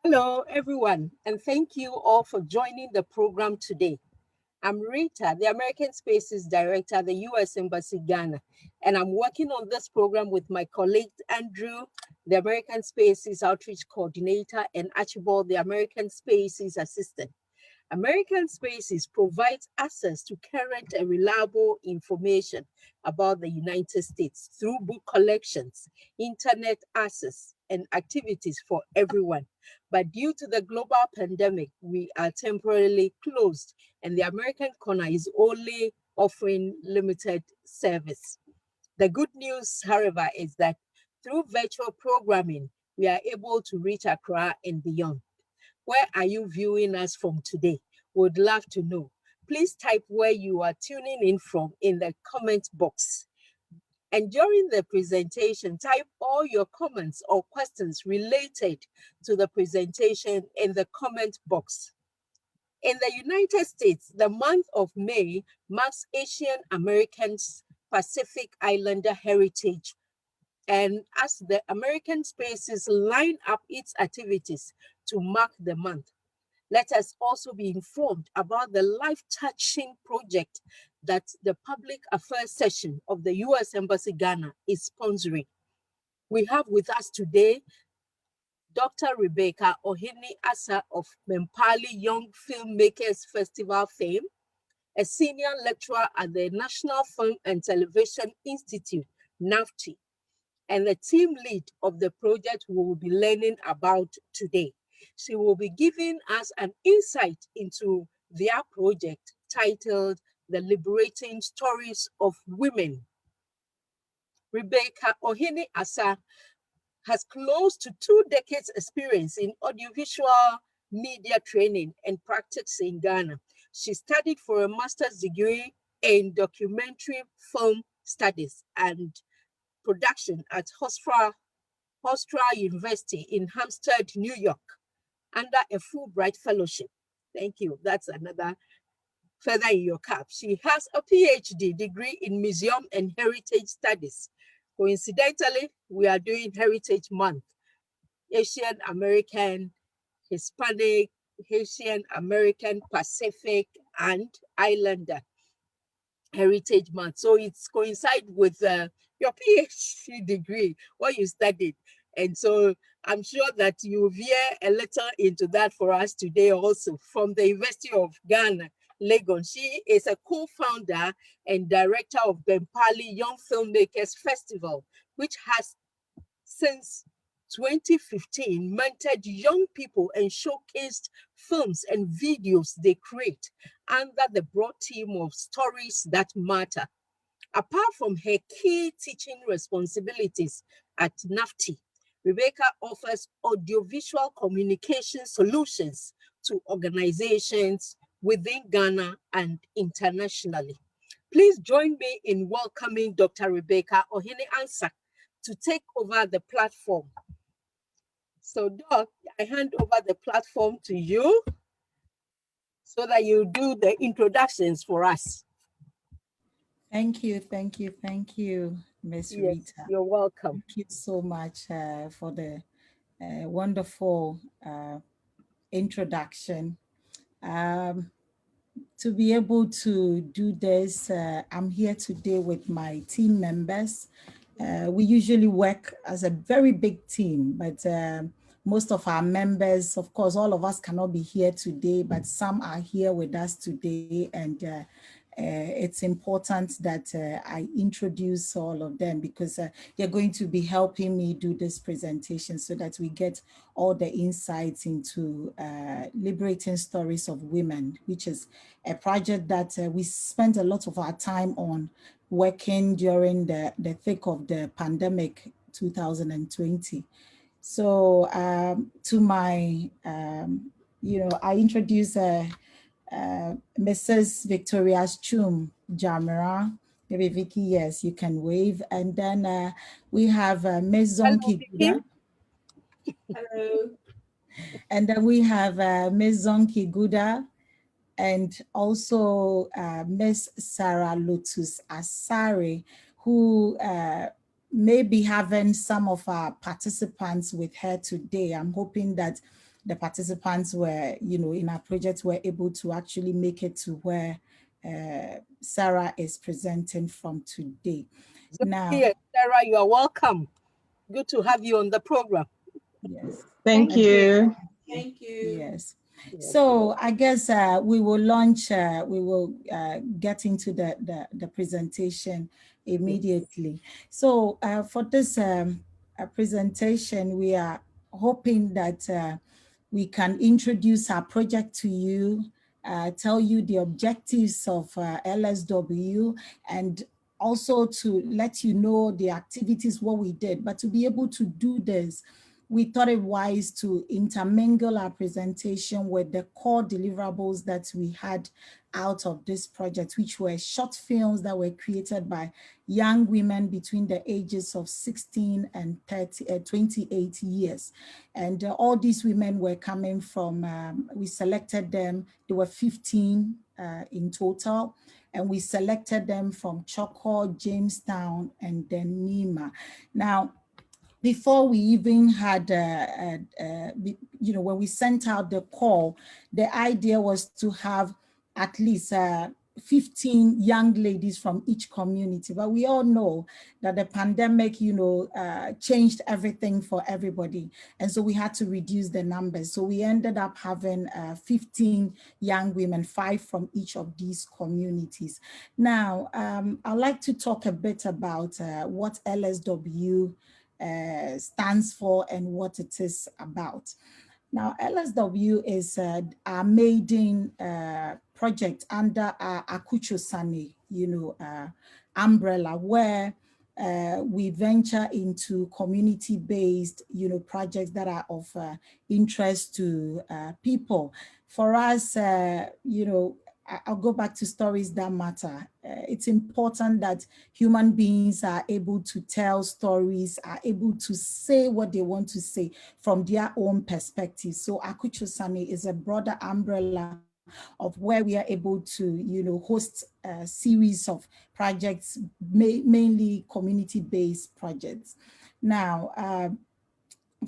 Hello, everyone, and thank you all for joining the program today. I'm Rita, the American Spaces Director at the U.S. Embassy Ghana, and I'm working on this program with my colleague Andrew, the American Spaces Outreach Coordinator, and Archibald, the American Spaces Assistant. American Spaces provides access to current and reliable information about the United States through book collections, internet access, and activities for everyone. But due to the global pandemic, we are temporarily closed, and the American corner is only offering limited service. The good news, however, is that through virtual programming, we are able to reach Accra and beyond. Where are you viewing us from today? Would love to know. Please type where you are tuning in from in the comment box. And during the presentation, type all your comments or questions related to the presentation in the comment box. In the United States, the month of May marks Asian Americans Pacific Islander Heritage. And as the American Spaces line up its activities to mark the month, let us also be informed about the life-touching project that the Public Affairs Session of the U.S. Embassy Ghana is sponsoring. We have with us today Dr. Rebecca Ohini Asa of Mempali Young Filmmakers Festival fame, a senior lecturer at the National Film and Television Institute, NAFTI, and the team lead of the project we will be learning about today. She will be giving us an insight into their project titled The Liberating Stories of Women. Rebecca Ohini Asa has close to 2 decades experience in audiovisual media training and practice in Ghana. She studied for a master's degree in documentary film studies and production at Hofstra University in Hampstead, New York, under a Fulbright Fellowship. Thank you. That's another feather in your cap. She has a PhD degree in Museum and Heritage Studies. Coincidentally, we are doing Heritage Month, Asian American, Hispanic, Haitian American, Pacific, and Islander Heritage Month. So it's coincide with your PhD degree, what you studied. And so I'm sure that you veer a little into that for us today also from the University of Ghana, Lagos. She is a co-founder and director of Bempali Young Filmmakers Festival, which has since 2015 mentored young people and showcased films and videos they create under the broad theme of stories that matter. Apart from her key teaching responsibilities at NAFTI, Rebecca offers audiovisual communication solutions to organizations within Ghana and internationally. Please join me in welcoming Dr. Rebecca Ohini Ansa to take over the platform. So, Doc, I hand over the platform to you so that you do the introductions for us. Thank you, Miss Yes, Rita. you're welcome. Thank you so much for the wonderful introduction. Um, to be able to do this, I'm here today with my team members. We usually work as a very big team, but most of our members, of course, all of us cannot be here today, but some are here with us today, and it's important that I introduce all of them because they're going to be helping me do this presentation so that we get all the insights into liberating stories of women, which is a project that we spent a lot of our time on working during the thick of the pandemic 2020. So to my, I introduce Mrs. Victoria Chum Jamera. Maybe Vicky, yes, you can wave. And then we have Ms. Hello, Zonki Vicky. Guda. Hello. And then we have Ms. Zonki Guda and also Ms. Sarah Lotus Asare, who may be having some of our participants with her today. I'm hoping that the participants were, in our project were able to actually make it to where Sarah is presenting from today. Now, Here, Sarah, you are welcome. Good to have you on the program. yes. Thank you. Thank you. Yes. Yes. So I guess we will launch, we will get into the presentation immediately. So for this presentation, we are hoping that we can introduce our project to you, tell you the objectives of LSW, and also to let you know the activities, what we did. But to be able to do this, we thought it wise to intermingle our presentation with the core deliverables that we had out of this project, which were short films that were created by young women between the ages of 16 and 28 years. And all these women were coming from, we selected them, there were 15 in total, and we selected them from Chocó, Jamestown, and then Nima. Now, before we even had, when we sent out the call, the idea was to have at least 15 young ladies from each community. But we all know that the pandemic, changed everything for everybody. And so we had to reduce the numbers. So we ended up having 15 young women, 5 from each of these communities. Now, I'd like to talk a bit about what LSW stands for and what it is about. Now, LSW is our maiden project under our Akucho Sane, umbrella, where we venture into community-based, projects that are of interest to people. For us, I'll go back to stories that matter. It's important that human beings are able to tell stories, are able to say what they want to say from their own perspective. So Akucho Sane is a broader umbrella of where we are able to, host a series of projects, mainly community-based projects. Now,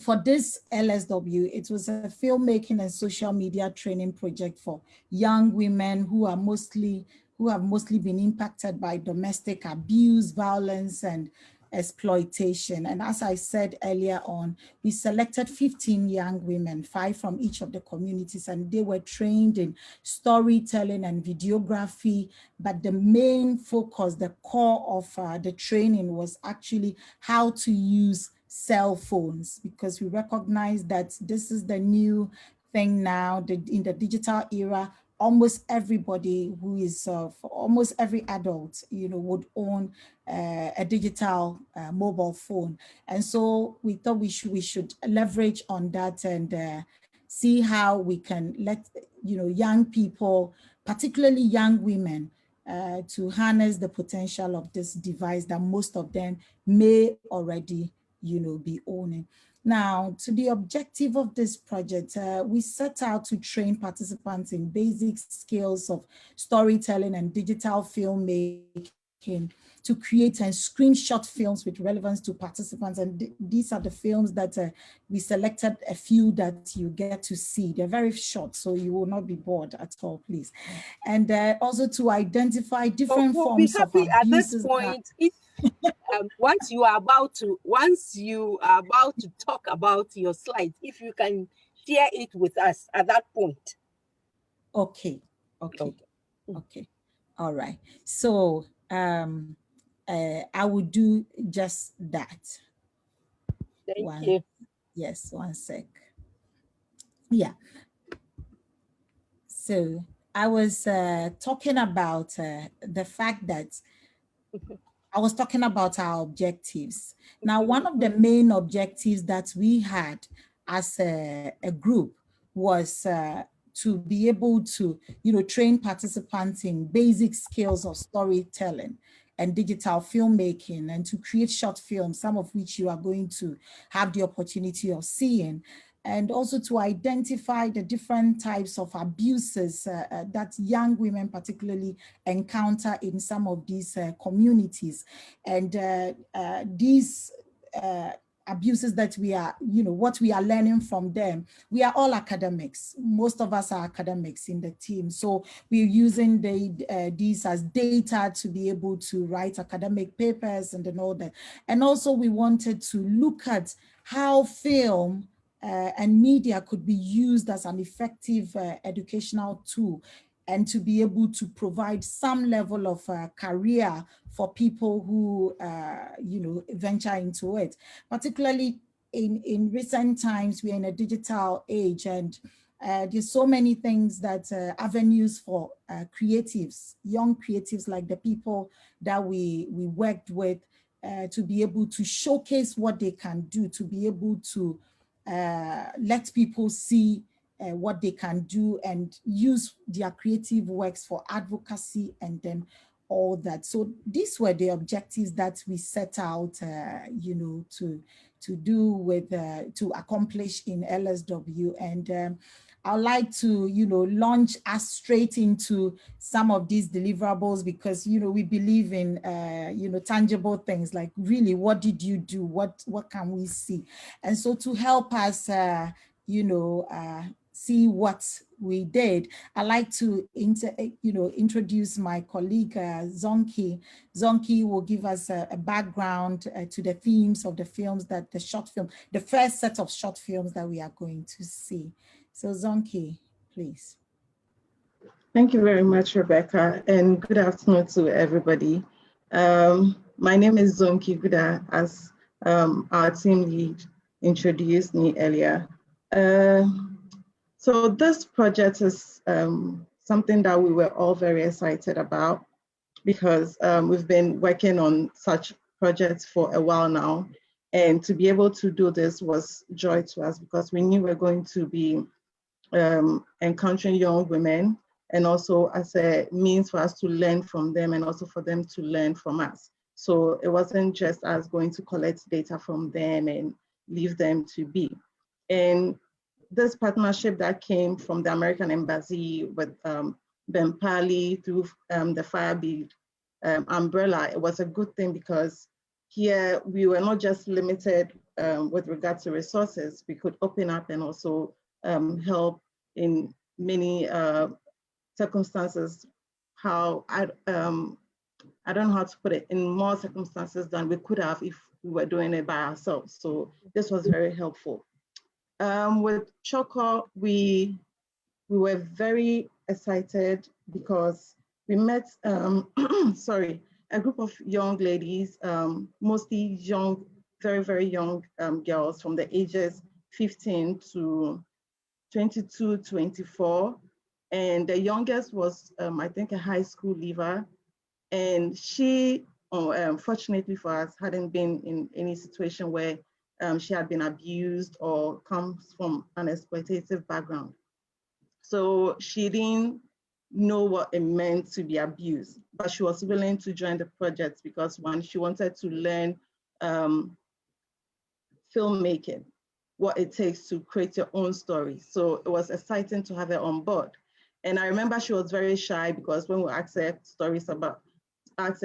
for this LSW, it was a filmmaking and social media training project for young women who have mostly been impacted by domestic abuse, violence, and exploitation. And as I said earlier on, we selected 15 young women, 5 from each of the communities, and they were trained in storytelling and videography. But the main focus, the core of the training was actually how to use cell phones, because we recognize that this is the new thing now, in the digital era. Almost everybody who is, almost every adult, would own a digital mobile phone. And so we thought we should leverage on that and see how we can let, young people, particularly young women, to harness the potential of this device that most of them may already, be owning. Now, to the objective of this project, we set out to train participants in basic skills of storytelling and digital filmmaking, to create and screenshot films with relevance to participants. And these are the films that we selected, a few that you get to see. They're very short, so you will not be bored at all, please. And also to identify different We'll be forms of happy at this abuses. point if once you are about to talk about your slides, if you can share it with us at that point. Okay. All right. So I will do just that. Thank you. Yes, one sec. Yeah. So I was talking about the fact that I was talking about our objectives. Now, one of the main objectives that we had as a group was to be able to, train participants in basic skills of storytelling and digital filmmaking, and to create short films, some of which you are going to have the opportunity of seeing, and also to identify the different types of abuses that young women particularly encounter in some of these communities. And these abuses that we are, what we are learning from them. We are all academics. Most of us are academics in the team. So we're using these as data to be able to write academic papers and then all that. And also we wanted to look at how film and media could be used as an effective educational tool, and to be able to provide some level of career for people who, venture into it. Particularly in recent times, we are in a digital age, and there's so many things that avenues for creatives, young creatives like the people that we worked with, to be able to showcase what they can do, to be able to let people see what they can do and use their creative works for advocacy and then all that. So these were the objectives that we set out, to do with, to accomplish in LSW. And I'd like to, launch us straight into some of these deliverables, because, we believe in, tangible things, like really, what did you do? What can we see? And so to help us, see what we did, I'd like to introduce my colleague, Zonki. Zonki will give us a background to the themes of the films, the first set of short films that we are going to see. So Zonki, please. Thank you very much, Rebecca, and good afternoon to everybody. My name is Zonki Guda, as our team lead introduced me earlier. So this project is something that we were all very excited about, because we've been working on such projects for a while now. And to be able to do this was joy to us, because we knew we were going to be encountering young women, and also as a means for us to learn from them and also for them to learn from us. So it wasn't just us going to collect data from them and leave them to be. And this partnership that came from the American Embassy with Ben Pali through the Firebeat umbrella, it was a good thing, because here we were not just limited with regard to resources. We could open up and also help in many circumstances. I don't know how to put it, in more circumstances than we could have if we were doing it by ourselves. So this was very helpful. With Choco, we were very excited, because we met, a group of young ladies, mostly young, very, very young girls from the ages 15 to 22, 24. And the youngest was, I think, a high school leaver. And she, fortunately for us, hadn't been in any situation where she had been abused or comes from an exploitative background. So she didn't know what it meant to be abused, but she was willing to join the project because, one, she wanted to learn filmmaking, what it takes to create your own story. So it was exciting to have her on board. And I remember she was very shy, because when we asked her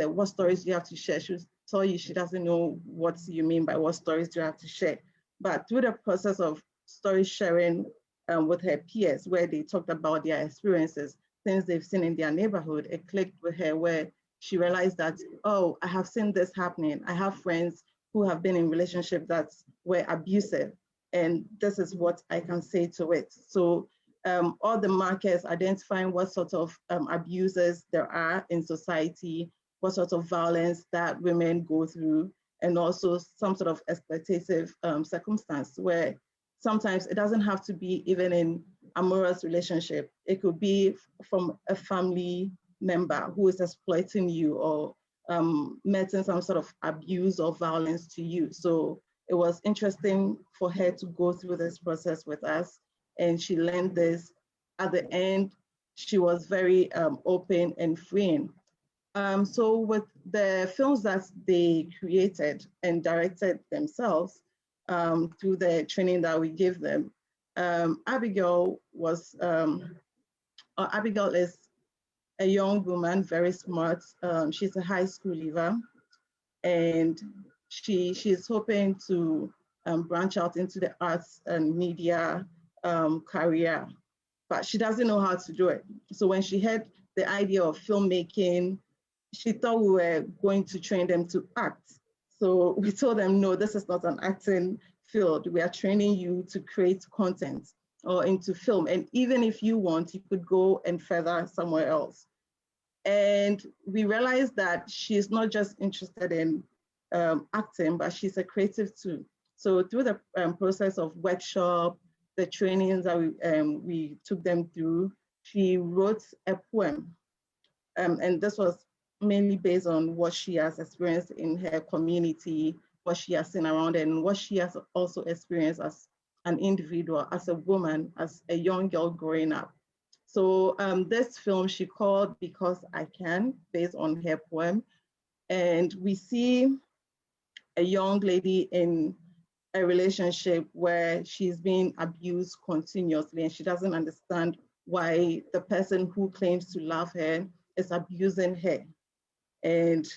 what stories do you have to share, she would tell you she doesn't know what you mean by what stories do you have to share. But through the process of story sharing with her peers, where they talked about their experiences, things they've seen in their neighborhood, it clicked with her, where she realized that, oh, I have seen this happening. I have friends who have been in relationships that were abusive, and this is what I can say to it. So all the markers identifying what sort of abuses there are in society, what sort of violence that women go through, and also some sort of exploitative circumstance, where sometimes it doesn't have to be even in amorous relationship. It could be from a family member who is exploiting you, or meting some sort of abuse or violence to you. So it was interesting for her to go through this process with us, and she learned this. At the end, she was very open and freeing. So with the films that they created and directed themselves through the training that we gave them, Abigail is a young woman, very smart. She's a high school leaver, and she's hoping to branch out into the arts and media career, but she doesn't know how to do it. So when she had the idea of filmmaking, she thought we were going to train them to act. So we told them, no, this is not an acting field. We are training you to create content or into film. And even if you want, you could go and further somewhere else. And we realized that she's not just interested in acting, but she's a creative too. So through the process of workshop, the trainings that we took them through, she wrote a poem. And this was mainly based on what she has experienced in her community, what she has seen around her, and what she has also experienced as an individual, as a woman, as a young girl growing up. So this film she called Because I Can, based on her poem. And we see a young lady in a relationship where she's being abused continuously and she doesn't understand why the person who claims to love her is abusing her. And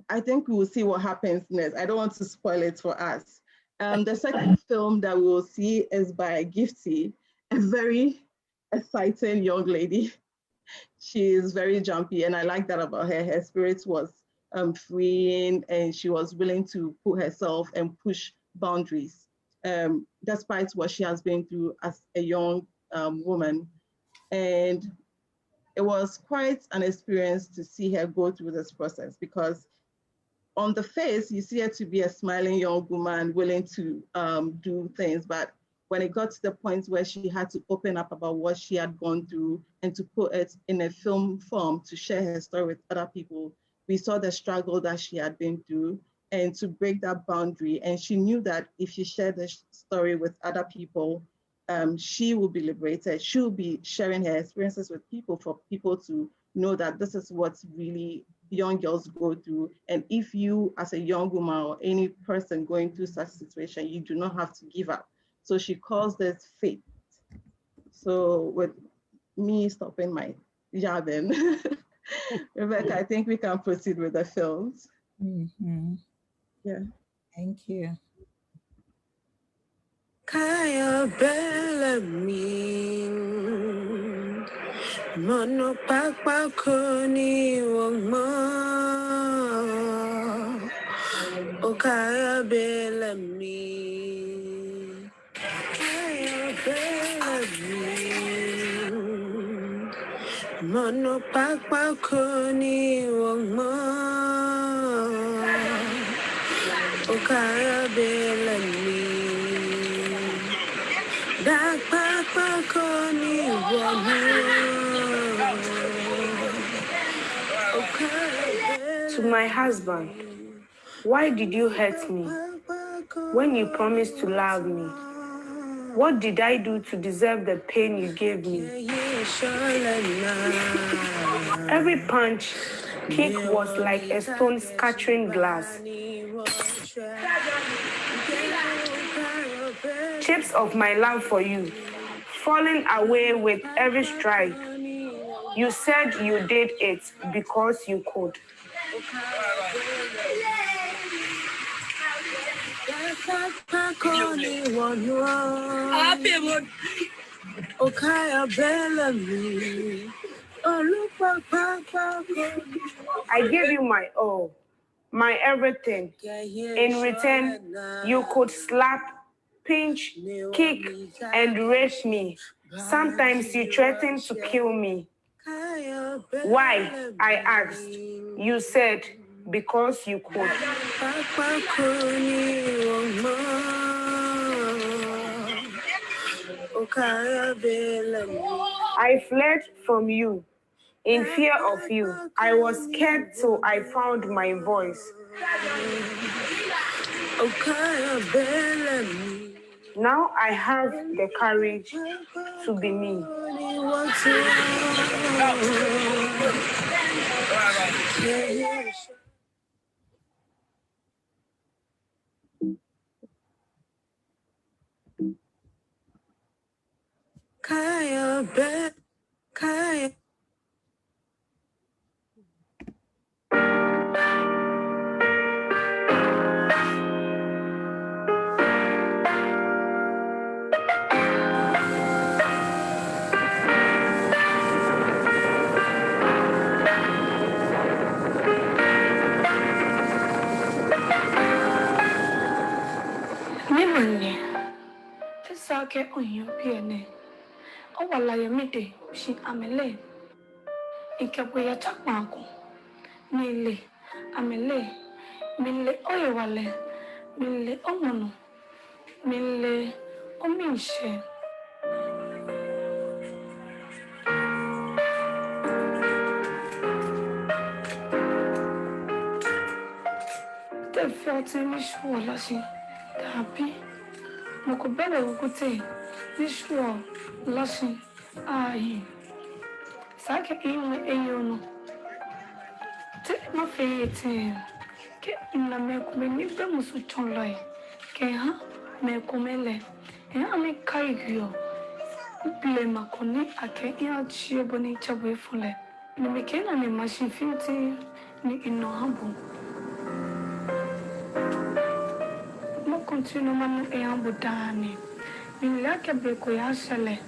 I think we will see what happens next. I don't want to spoil it for us. The second film that we will see is by Gifty, a very exciting young lady. She is very jumpy, and I like that about her. Her spirit was freeing, and she was willing to put herself and push boundaries, despite what she has been through as a young woman. And it was quite an experience to see her go through this process, because on the face, you see her to be a smiling young woman willing to do things. But when it got to the point where she had to open up about what she had gone through and to put it in a film form to share her story with other people, we saw the struggle that she had been through and to break that boundary. And she knew that if she shared the story with other people, she will be liberated. She will be sharing her experiences with people for people to know that this is what's really young girls go through. And if you, as a young woman or any person going through such a situation, you do not have to give up. So she calls this faith. So with me stopping my yabbing, Rebecca, I think we can proceed with the films. Mm-hmm. Yeah. Thank you. Kaya Bellamy, Mono Papa Koni Wama, O Kaya Bellamy, Kaya Bellamy, Mono Papa Koni Wama, O Kaya Bellamy. To my husband, why did you hurt me when you promised to love me? What did I do to deserve the pain you gave me? Every punch, kick was like a stone scattering glass. Chips of my love for you, falling away with every strike. You said you did it because you could. I gave you my all, my everything. In return, you could slap, pinch, kick, and rape me. Sometimes you threatened to kill me. Why? I asked. You said, because you could. I fled from you in fear of you. I was scared till I found my voice. Now I have the courage to be me. Onye, esa ke onye piene. O wala ya mide shi amele. Ike ya chakmanku. Mile, amele. Mile oye wale. Mile omono. Mile ominshe. Te felt me sure lashi. Happy. Moko bele ukute. Nishua lashi. Ahi. Sake inwe eyono. Te ma feyete. Ke ina me kume ni be musu chonlai. Ke ha me kumele. E ame kaigyo. Ble makoni ake ya chio boni chabwe fule. Ni mekena ni machine finti ni ino habu. Mo continue manu e hambu dani. Ni lake beko ya shele.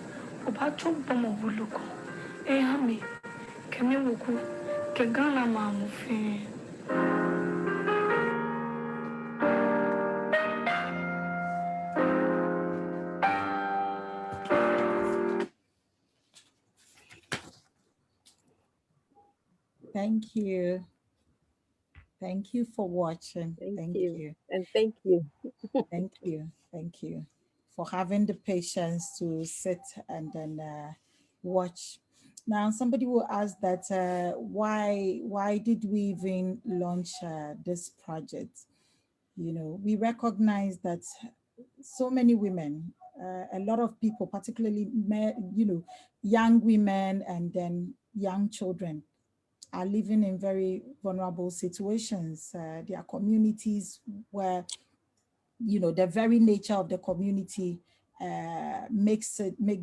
Oba chumpa mo buluko. E hami. Kemi wuku. Ke gana mamu fi. Thank you. Thank you for watching. Thank Thank you. you. And thank you. Thank you. Thank you for having the patience to sit and then watch. Now, somebody will ask that why did we even launch this project? You know, we recognize that so many women, a lot of people, particularly young women and then young children, are living in very vulnerable situations. There are communities where the very nature of the community make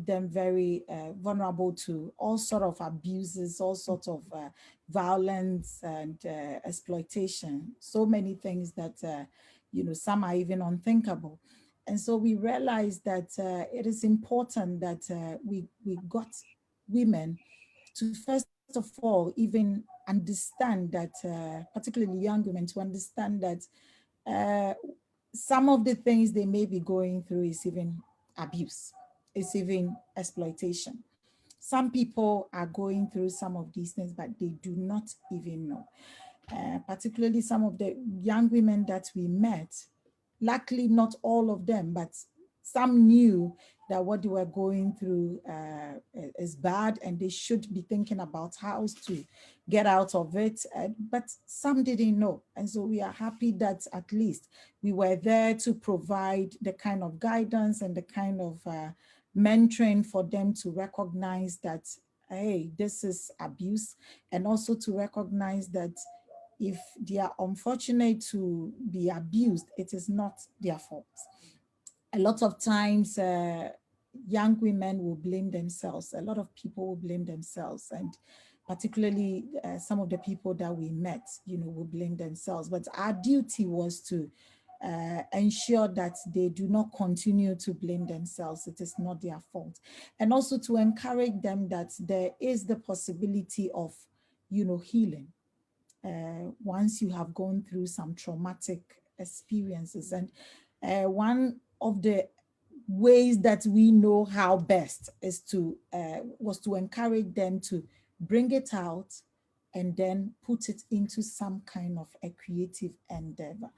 them very vulnerable to all sort of abuses, all sorts of violence and exploitation. So many things that some are even unthinkable. And so we realized that it is important that we got women to first of all even understand that, particularly young women, to understand that uh, some of the things they may be going through is even abuse, it's even exploitation. Some people are going through some of these things, but they do not even know. Particularly some of the young women that we met, luckily not all of them, but some knew that what they were going through is bad and they should be thinking about how to get out of it, but some didn't know. And so we are happy that at least we were there to provide the kind of guidance and the kind of mentoring for them to recognize that, hey, this is abuse, and also to recognize that if they are unfortunate to be abused, it is not their fault. A lot of times, young women will blame themselves. A lot of people will blame themselves, and particularly some of the people that we met, will blame themselves. But our duty was to ensure that they do not continue to blame themselves. It is not their fault. And also to encourage them that there is the possibility of, healing once you have gone through some traumatic experiences. And one of the ways that we know how best is was to encourage them to bring it out and then put it into some kind of a creative endeavor.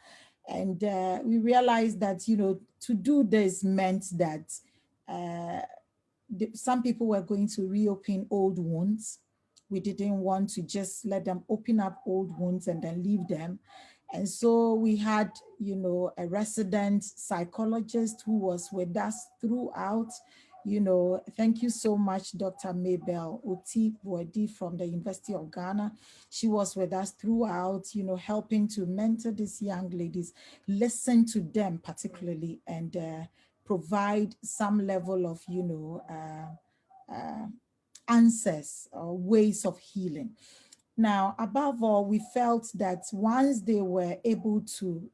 And we realized that, to do this meant that some people were going to reopen old wounds. We didn't want to just let them open up old wounds and then leave them. And so we had, a resident psychologist who was with us throughout. Thank you so much, Dr. Mabel Oti Boadi from the University of Ghana. She was with us throughout, helping to mentor these young ladies, listen to them particularly, and provide some level of, answers or ways of healing. Now, above all, we felt that once they were able to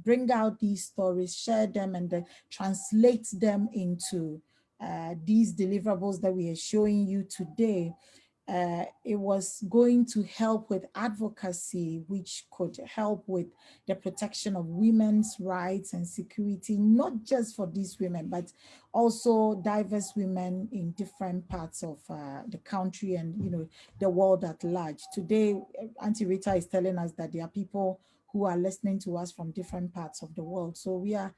bring out these stories, share them, and then translate them into these deliverables that we are showing you today, it was going to help with advocacy, which could help with the protection of women's rights and security, not just for these women, but also diverse women in different parts of the country and, the world at large. Today, Auntie Rita is telling us that there are people who are listening to us from different parts of the world. So we are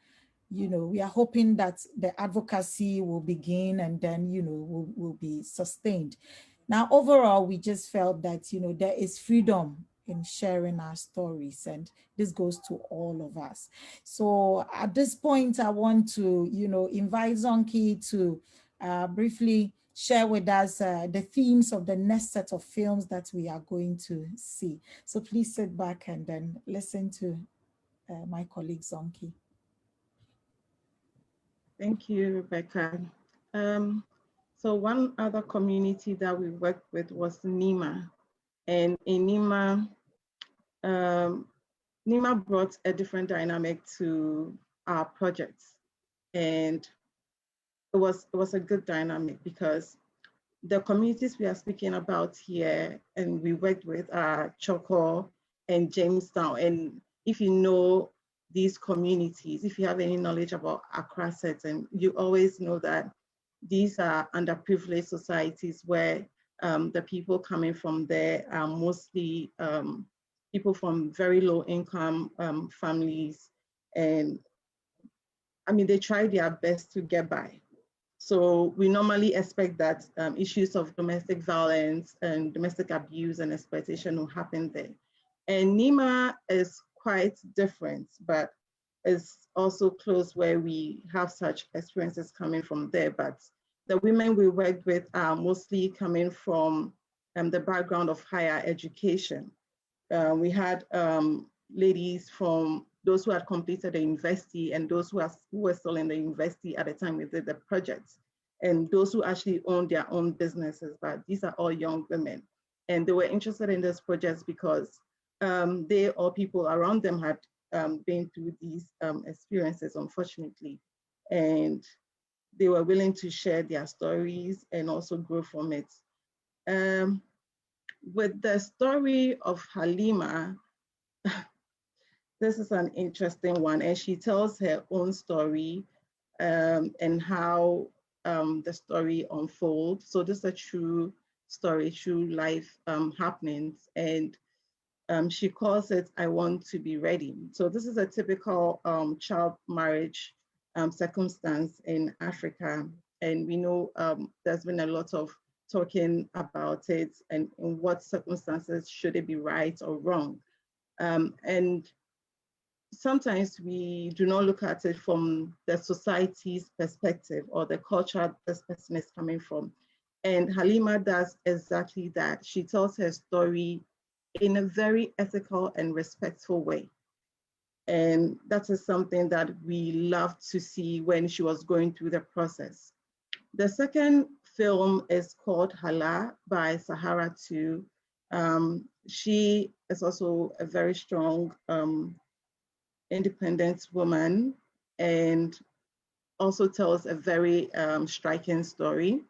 hoping that the advocacy will begin and then, will be sustained. Now, overall, we just felt that, there is freedom in sharing our stories, and this goes to all of us. So at this point, I want to, invite Zonki to briefly share with us the themes of the next set of films that we are going to see. So please sit back and then listen to my colleague Zonki. Thank you, Rebecca. So one other community that we worked with was NEMA. And in NEMA, NEMA brought a different dynamic to our projects. And it was a good dynamic because the communities we are speaking about here and we worked with are Choco and Jamestown. And if you know these communities, if you have any knowledge about Accra setting, you always know that these are underprivileged societies where the people coming from there are mostly people from very low income families. And I mean, they try their best to get by. So we normally expect that issues of domestic violence and domestic abuse and exploitation will happen there. And NEMA is quite different, but it's also close where we have such experiences coming from there. But the women we worked with are mostly coming from the background of higher education. We had ladies from those who had completed the university and those who were still in the university at the time we did the project, and those who actually own their own businesses, but these are all young women. And they were interested in this project because they or people around them had been through these experiences, unfortunately. And they were willing to share their stories and also grow from it. With the story of Halima, this is an interesting one, and she tells her own story and how the story unfolds. So this is a true story, true life happenings, and she calls it "I Want to Be Ready." So this is a typical child marriage circumstance in Africa, and we know there's been a lot of talking about it and in what circumstances should it be right or wrong. And sometimes we do not look at it from the society's perspective or the culture this person is coming from. And Halima does exactly that. She tells her story in a very ethical and respectful way. And that is something that we loved to see when she was going through the process. The second film is called Hala by Sahara 2. She is also a very strong independent woman and also tells a very striking story.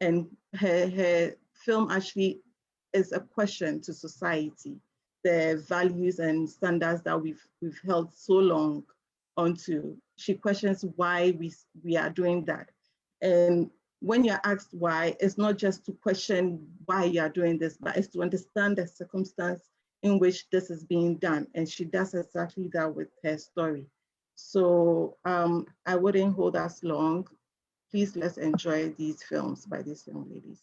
And her film actually is a question to society, the values and standards that we've held so long onto. She questions why we are doing that. And when you're asked why, it's not just to question why you are doing this, but it's to understand the circumstance in which this is being done. And she does exactly that with her story. So I wouldn't hold us long. Please let's enjoy these films by these young ladies.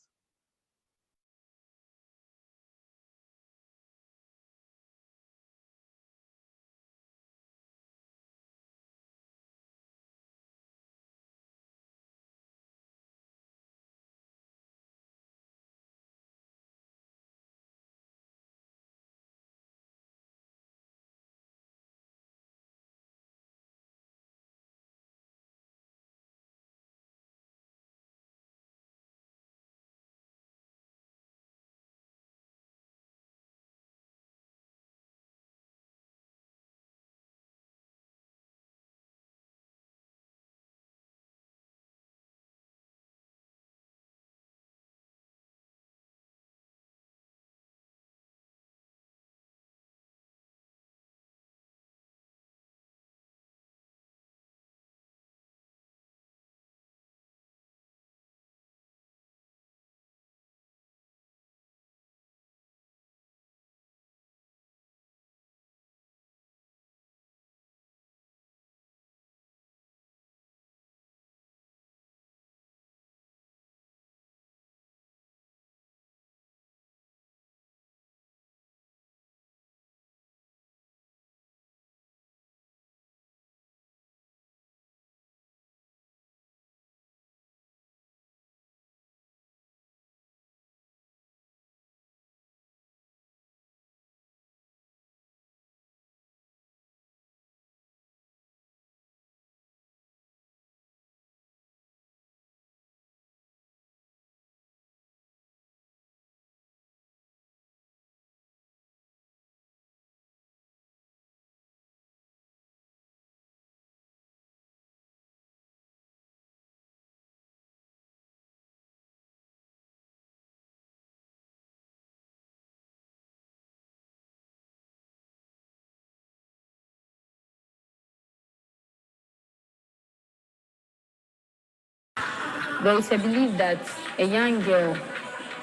There is a belief that a young girl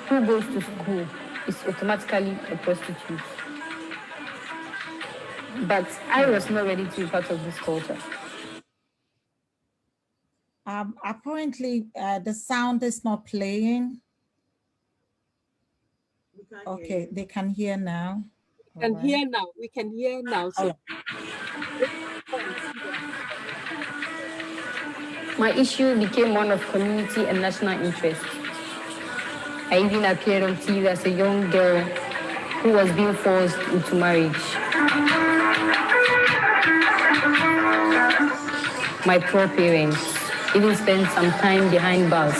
who goes to school is automatically a prostitute. But I was not ready to be part of this culture. Apparently, the sound is not playing. Okay, they can hear now. We can hear now. We can hear now. So My issue became one of community and national interest. I even appeared on TV as a young girl who was being forced into marriage. My poor parents even spent some time behind bars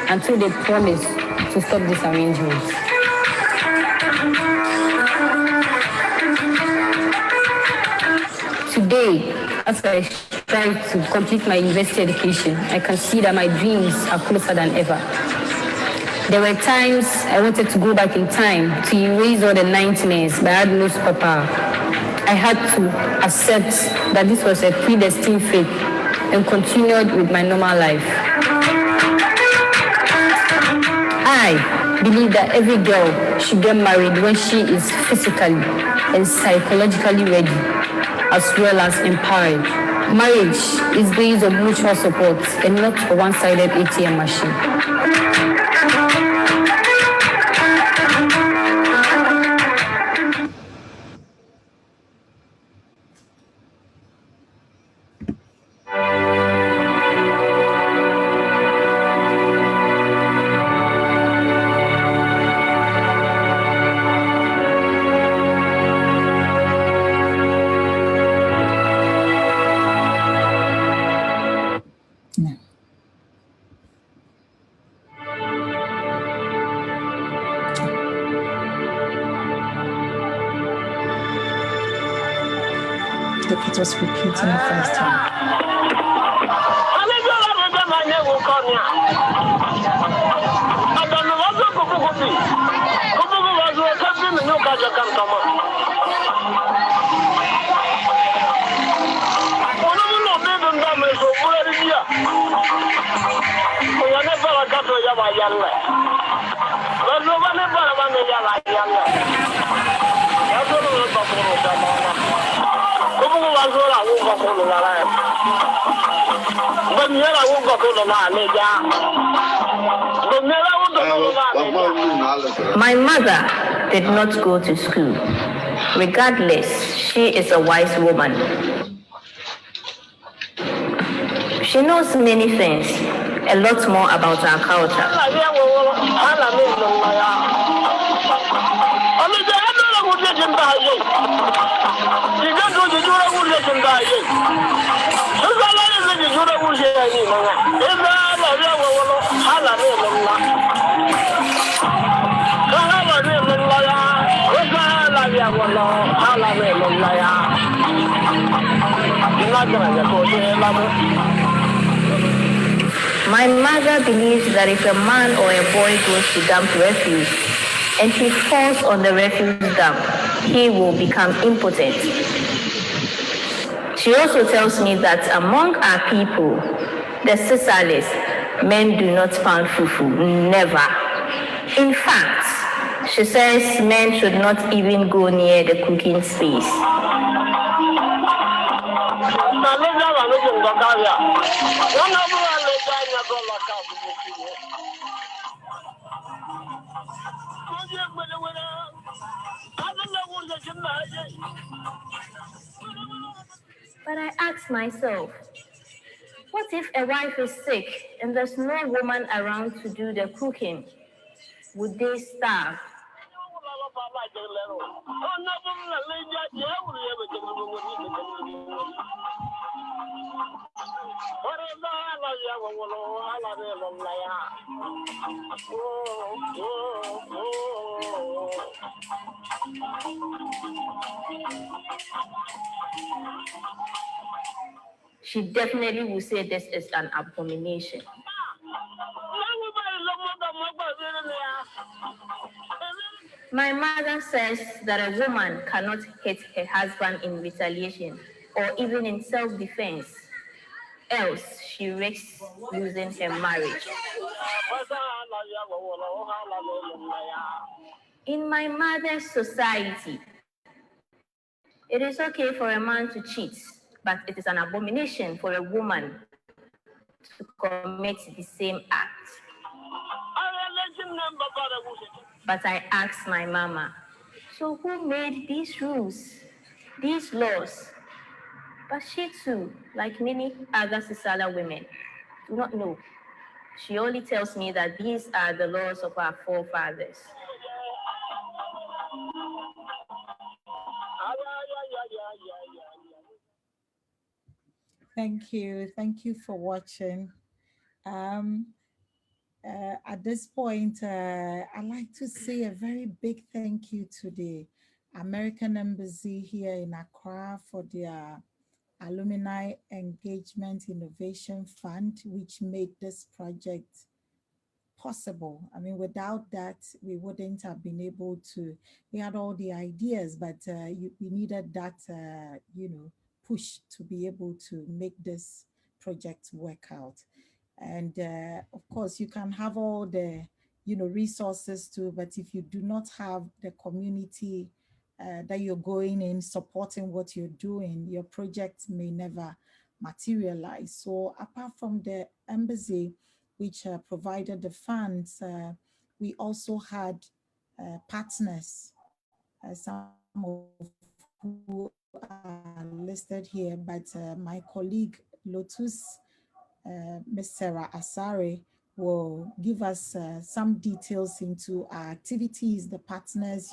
until they promised to stop this arrangement. Today, as I strive to complete my university education, I can see that my dreams are closer than ever. There were times I wanted to go back in time to erase all the nightmares, but I had no superpower. I had to accept that this was a predestined fate and continued with my normal life. I believe that every girl should get married when she is physically and psychologically ready, as well as empowered. Marriage is based on mutual support and not a one-sided ATM machine. Look, it was repeating the first time. My mother did not go to school. Regardless, she is a wise woman. She knows many things, a lot more about our culture. My mother believes that if a man or a boy goes to dump refuse and he falls on the refuse dump, he will become impotent. She also tells me that among our people, the Sisalis, men do not pound fufu, never. In fact, she says men should not even go near the cooking space. But I ask myself, what if a wife is sick and there's no woman around to do the cooking? Would they starve? She definitely will say this is an abomination. My mother says that a woman cannot hit her husband in retaliation or even in self-defense. else she risks losing her marriage. In my mother's society, it is okay for a man to cheat, but it is an abomination for a woman to commit the same act. But I asked my mama, so who made these rules, these laws? But she too, like many other Sisala women, do not know. She only tells me that these are the laws of our forefathers. Thank you. Thank you for watching. At this point, I'd like to say a very big thank you to the American Embassy here in Accra for their Alumni Engagement Innovation Fund, which made this project possible. I mean, without that, we wouldn't have been able to, we had all the ideas, but we needed that, push to be able to make this project work out. And of course, you can have all the, resources too, but if you do not have the community that you're going in, supporting what you're doing, your project may never materialize. So apart from the embassy, which provided the funds, we also had partners, some of who are listed here, but my colleague Lotus, Ms. Sarah Asare, will give us some details into our activities, the partners,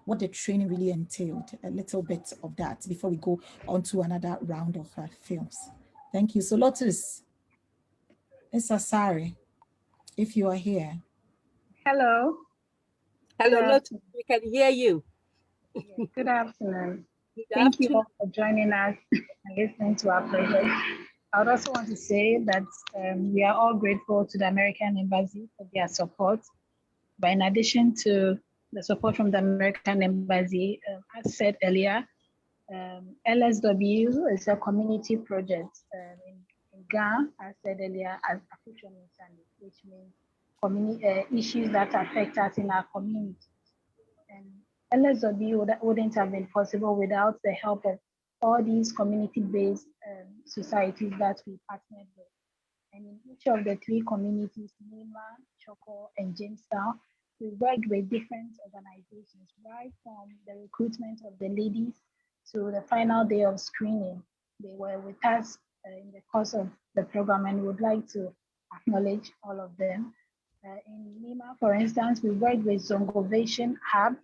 what the training really entailed, a little bit of that before we go on to another round of films. Thank you. So Lotus, Ms. Asare, if you are here. Hello. Hello, Lotus, we can hear you. Good afternoon. Good Thank you afternoon. all for joining us and listening to our project. I would also want to say that we are all grateful to the American Embassy for their support. But in addition to the support from the American Embassy, as said earlier, LSW is a community project in Ghana, as said earlier, as African which means issues that affect us in our community. And LSW wouldn't have been possible without the help of all these community-based societies that we partnered with. And in each of the three communities, Lima, Choco, and Jamestown, we worked with different organizations, right from the recruitment of the ladies to the final day of screening. They were with us in the course of the program, and we would like to acknowledge all of them. In Lima, for instance, we worked with Zongovation Hub.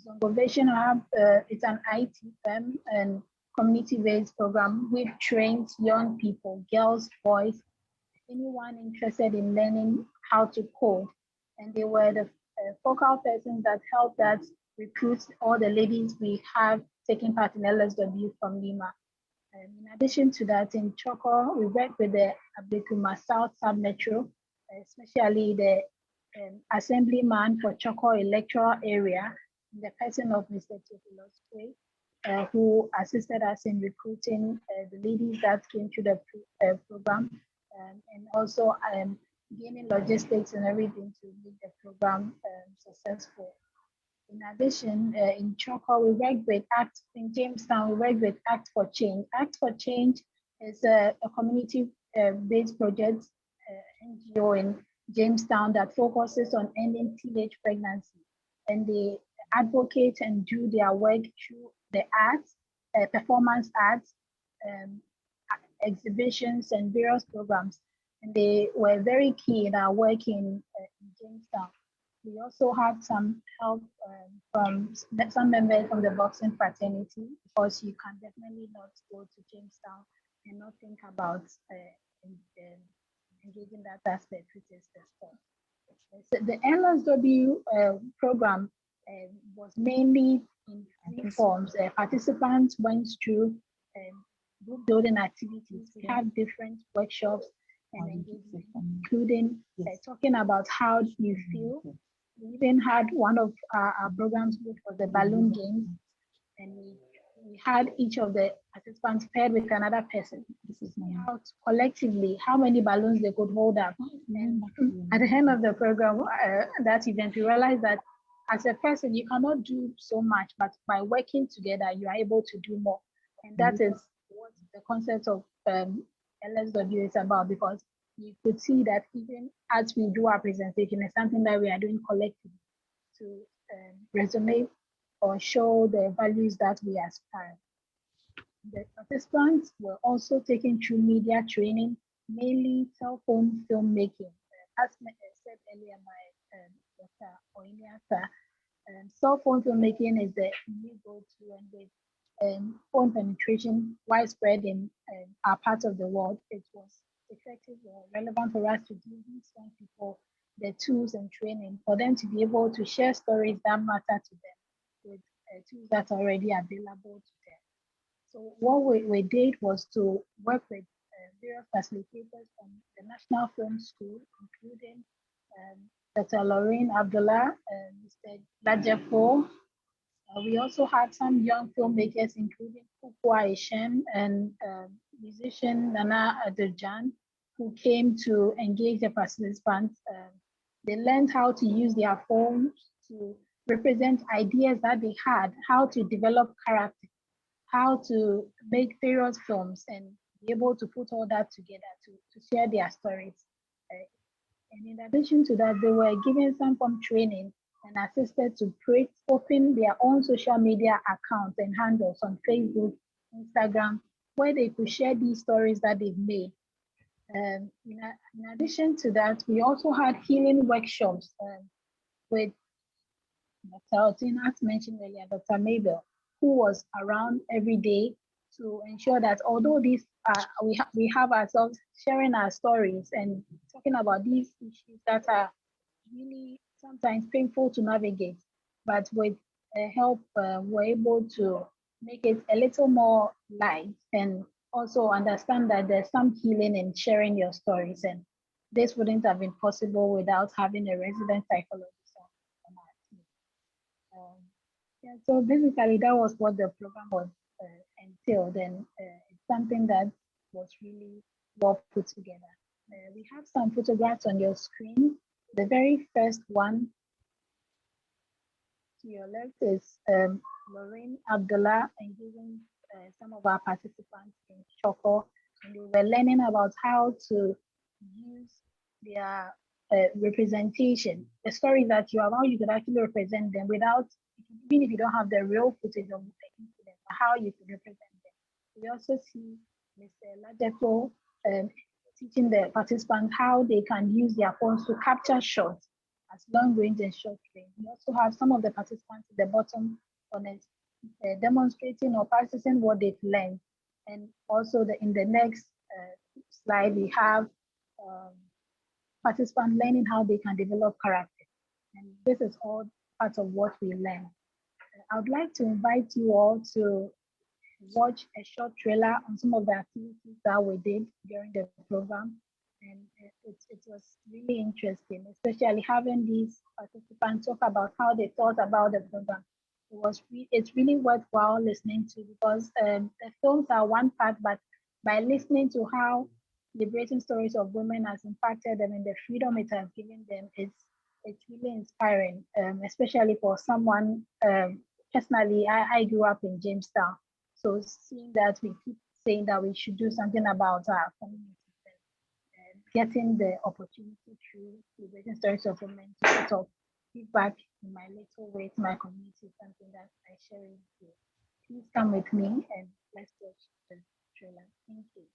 Zongovation Hub is an IT firm and community-based program which trains young people, girls, boys, anyone interested in learning how to code. And they were the focal persons that helped us recruit all the ladies we have taking part in LSW from Lima. In addition to that, in Choco, we work with the Abekuma South Sub-Metro, especially the assemblyman for Choco electoral area, in the person of Mr. Tefilos, who assisted us in recruiting the ladies that came to the program, and also gaining logistics and everything to make the program successful. In addition, in Choco, we work with in Jamestown, we work with Act for Change. Act for Change is a community-based project, NGO in Jamestown that focuses on ending teenage pregnancy. And they advocate and do their work through the arts, performance arts, exhibitions, and various programs. And they were very key in our work in Jamestown. We also had some help from some members from the boxing fraternity, because you can definitely not go to Jamestown and not think about engaging that aspect, which is the sport. So the LSW program was mainly in three forms. Participants went through group building activities. We had different workshops and engagement, including talking about how you feel. We even had one of our programs, which was the balloon games, and we we had each of the participants paired with another person. This is out collectively how many balloons they could hold up. And at the end of the program, that event, we realized that as a person, you cannot do so much, but by working together, you are able to do more. And that is what the concept of LSW is about, because you could see that even as we do our presentation, it's something that we are doing collectively to resonate or show the values that we aspire. The participants were also taken through media training, mainly cell phone filmmaking. As said earlier by Dr. Oiniata, cell phone filmmaking is the new go-to, and with phone penetration widespread in our part of the world, it was effective or relevant for us to give these young people the tools and training for them to be able to share stories that matter to them with tools that are already available to them. So what we did was to work with various facilitators from the National Film School, including Dr. Lorraine Abdullah, Mr. Lajafo. We also had some young filmmakers, including Kukwa Ishem and musician Nana Adirjan, who came to engage the participants. They learned how to use their phones to represent ideas that they had, how to develop character, how to make various films, and be able to put all that together to share their stories. And in addition to that, they were given some form training and assisted to open their own social media accounts and handles on Facebook, Instagram, where they could share these stories that they've made. In addition to that, we also had healing workshops with Dr. Otin, as mentioned earlier, Dr. Mabel, who was around every day to ensure that although these we have ourselves sharing our stories and talking about these issues that are really sometimes painful to navigate, but with help, we're able to make it a little more light and also understand that there's some healing in sharing your stories. And this wouldn't have been possible without having a resident psychologist on our team. Yeah, so basically that was what the program was entailed, and it's something that was really well put together. We have some photographs on your screen. The very first one to your left is Lorraine Abdullah engaging some of our participants in Choco, and they were learning about how to use their representation, the stories that you have, how you could actually represent them without, even if you don't have the real footage of the incident, how you could represent them. We also see Mr. Ladefo teaching the participants how they can use their phones to capture shots as long range and short range. We also have some of the participants at the bottom on it demonstrating or practicing what they've learned. And also in the next slide, we have participants learning how they can develop character. And this is all part of what we learn. I would like to invite you all to watch a short trailer on some of the activities that we did during the program. And it was really interesting, especially having these participants talk about how they thought about the program. It's really worthwhile listening to, because the films are one part, but by listening to how liberating stories of women has impacted them and the freedom it has given them, it's really inspiring, especially for someone. Personally, I grew up in Jamestown, so seeing that we keep saying that we should do something about our community, and getting the opportunity through liberating stories of women to sort of give back in my little way to my community is something that I share with you. Please come with me and let's watch the trailer. Thank you.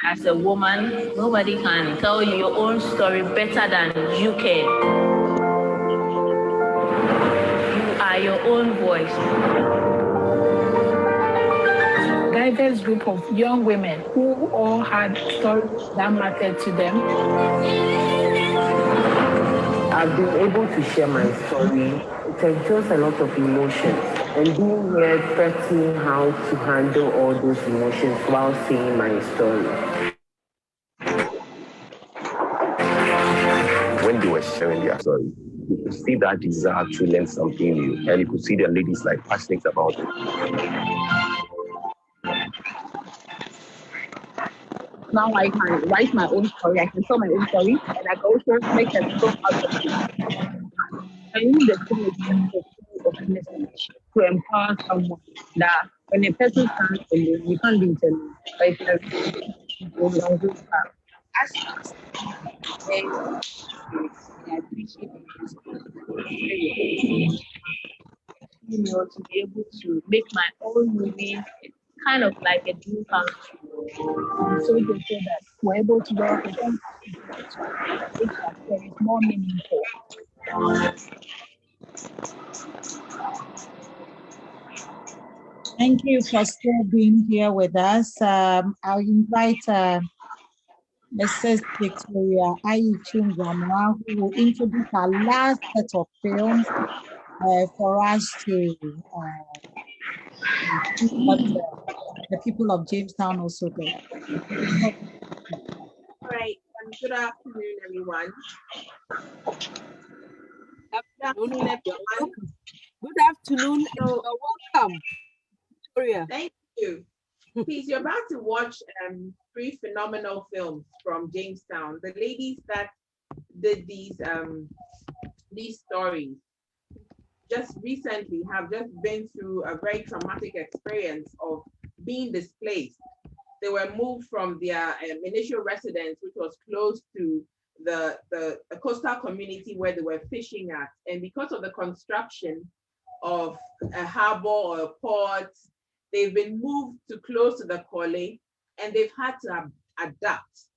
As a woman, nobody can tell you your own story better than you can. You are your own voice. Diverse group of young women who all had stories that mattered to them. I've been able to share my story. It entails a lot of emotions, and being here taught me how to handle all those emotions while saying my story. When they were sharing their story. You could see that desire to learn something new, and you could see the ladies like passionate about it. Now I can write my own story, I can tell my own story, and I can also make a film out of it. I think the film is a full of message to empower someone that when a person stands alone, you can't do it alone. But if you're alone, as I appreciate to be able to make my own movie. It's kind of like a dream come true. I'm so grateful that we're able to work with them to make that stories more meaningful. Thank you for still being here with us. I'll invite Mrs. Victoria Ayichungwamwa, who will introduce our last set of films for us to see what the people of Jamestown also do. All right. Good afternoon, everyone. Good afternoon. Good afternoon. So, welcome, Victoria. Thank you. Please, you're about to watch 3 phenomenal films from Jamestown. The ladies that did these stories just recently have just been through a very traumatic experience of being displaced. They were moved from their initial residence, which was close to the coastal community where they were fishing at. And because of the construction of a harbor or a port, they've been moved to close to the Kole, and they've had to adapt.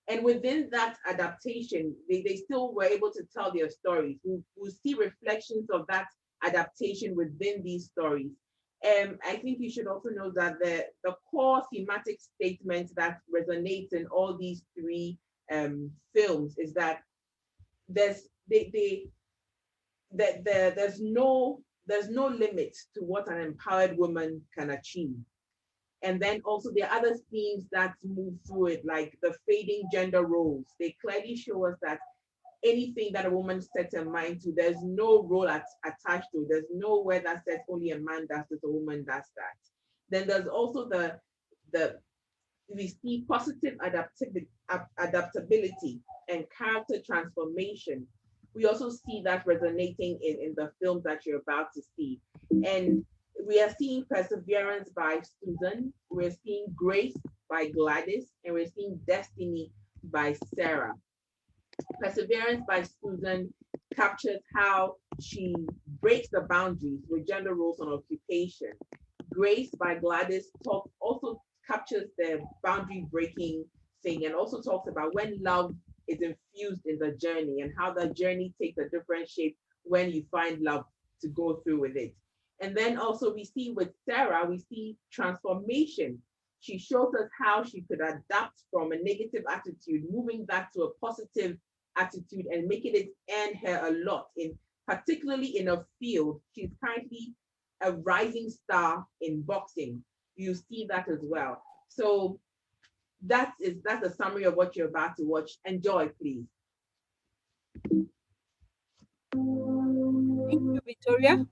And within that adaptation, they still were able to tell their stories. We'll see reflections of that adaptation within these stories. I think you should also know that the core thematic statement that resonates in all these 3 films is that there's no limit to what an empowered woman can achieve. And then also there are other themes that move through it, like the fading gender roles. They clearly show us that anything that a woman sets her mind to, there's no role attached to it. There's nowhere that says only a man does this, a woman does that. Then there's also we see positive adaptability and character transformation. We also see that resonating in the films that you're about to see. And we are seeing perseverance by Susan, we're seeing grace by Gladys, and we're seeing destiny by Sarah. Perseverance by Susan captures how she breaks the boundaries with gender roles and occupation. Grace by Gladys also captures the boundary breaking thing, and also talks about when love is infused in the journey and how the journey takes a different shape when you find love to go through with it. And then also we see with Sarah, we see transformation. She shows us how she could adapt from a negative attitude, moving back to a positive attitude and making it earn her a lot, particularly in a field. She's currently a rising star in boxing. You see that as well. So that's a summary of what you're about to watch. Enjoy, please. Thank you, Victoria.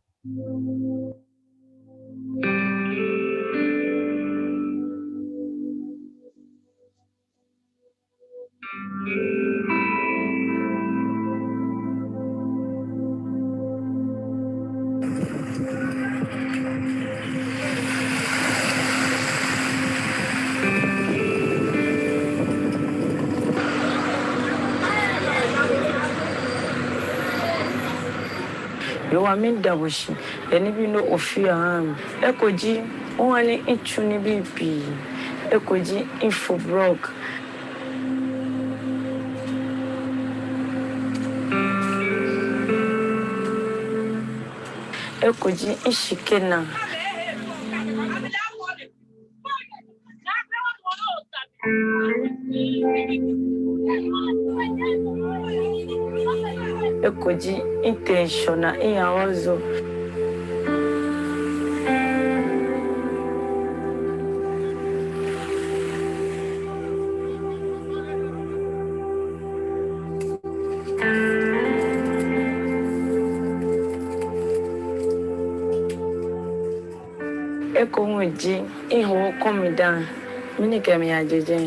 You are mean dabushi, and if you know of fear, Ekoji, only itchuni baby, Ekoji info broke. Ekoji ishikena. Ekoji intentional in also. eko nji iho komida mini kemi ajeje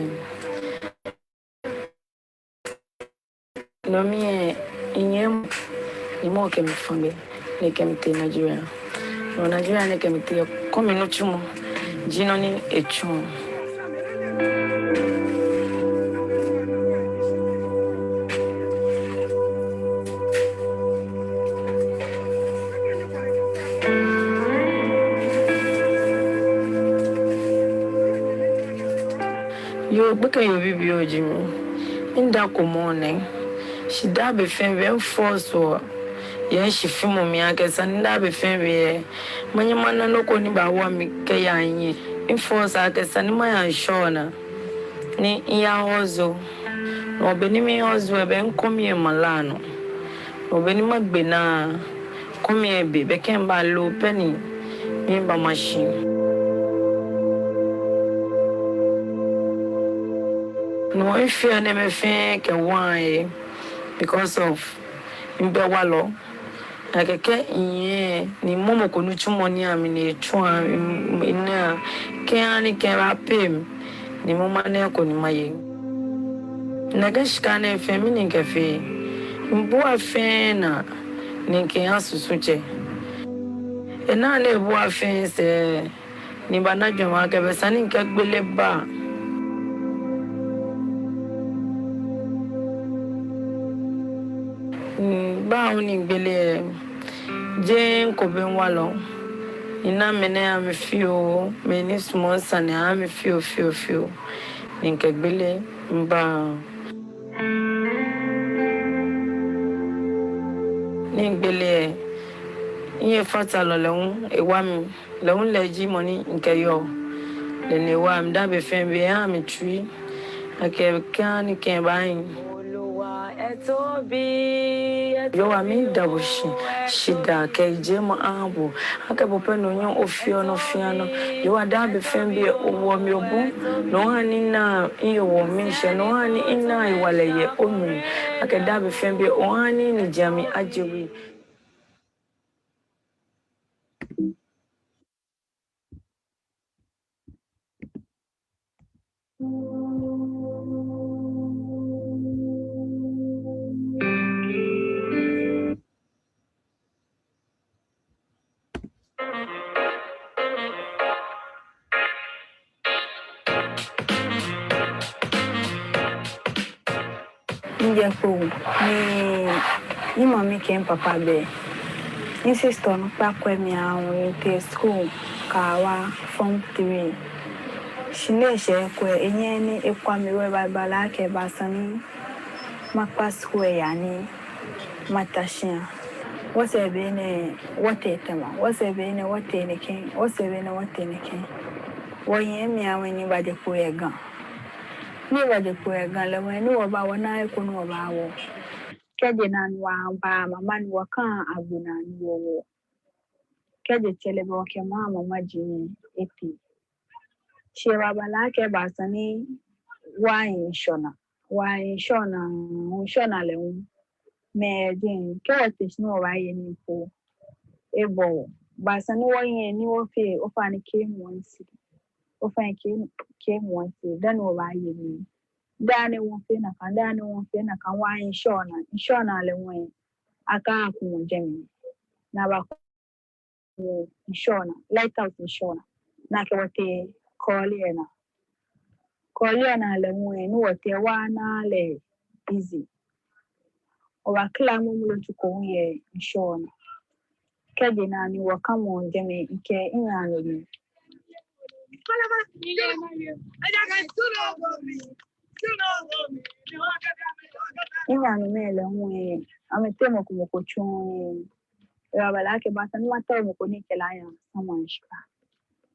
no mi inyem imo kemi fambe ne kemi te Nigeria no Nigeria ne kemi te komi no chumo jino ni echu yo baka yo bibio jimi inda komone shida be fen be force o yen shi fimu mi akesa nda be fen be manyama no ko ni ba wa mi ke yanyi enforce akesa ni ma yan shona ni iya hozo no be ni mi hozo be nkomi e malano no be ni magbe na komi e be ken ba lo penny mi ba machine no if you never think why because of Mbewalo. Akeke iye ni momo konu chumoni amini chua ina ke ani ke rapim ni moma ne ko ni maye. Nagashika na femini ke fe. Mbo afe na ni ke asusuche. Ena na ebu afe se ni banadwo ma ke besani nke gbele ba. Ba oni gbele je ko ben walo ina mene am fio meni small sane am fio ninka gbele mba ni gbele iye fata lo lehun ewa mi lehun leji money nke yo le ne wa am da be fen be am tui ake kan ke bayin yo ami dabushi shida ke jema abo aka bope no nyon ofio no fiano yo ada be fembe owo mi obu no hani na iyo wo mi she no hani ina iwaleye omi aka da be fembe o hani ni jami ajewi Njeko ni mami ken papa be insisto no pa kwa mi awon te school kawa form 3 shine she kwa enye ni ekwa mi we bala ke basani makpa school yani matashin wose be ne wote tema wose be ne wote ne ken wose be ne wote ne ken woyen mi awon ni ba de ko egan ni ba de ko egan le wen ni wo ba wona e ko no ba wo keje na nwa ba mama ni wo kan aguna ni wo keje chele bo ke mama jini epi shewa bala ke basani shona le me din ke no wa ye ni po ebo basani wo yen ni wo fe o fa ni ke monsi o fa ke monsi dan wo wa ye ni dane wo fe na kan wa shona le wen aka ku jemi na ba shona lighthouse shona na ke wote Koliana le wen no wote wa na le easy o wa kla mu mu tu ko ye shona keje na ni wo kan mo jemi nke ina lo ni ina no me le wen amete mo ko chun ya bala ke ba san mata mo ko ni kela ya samanshka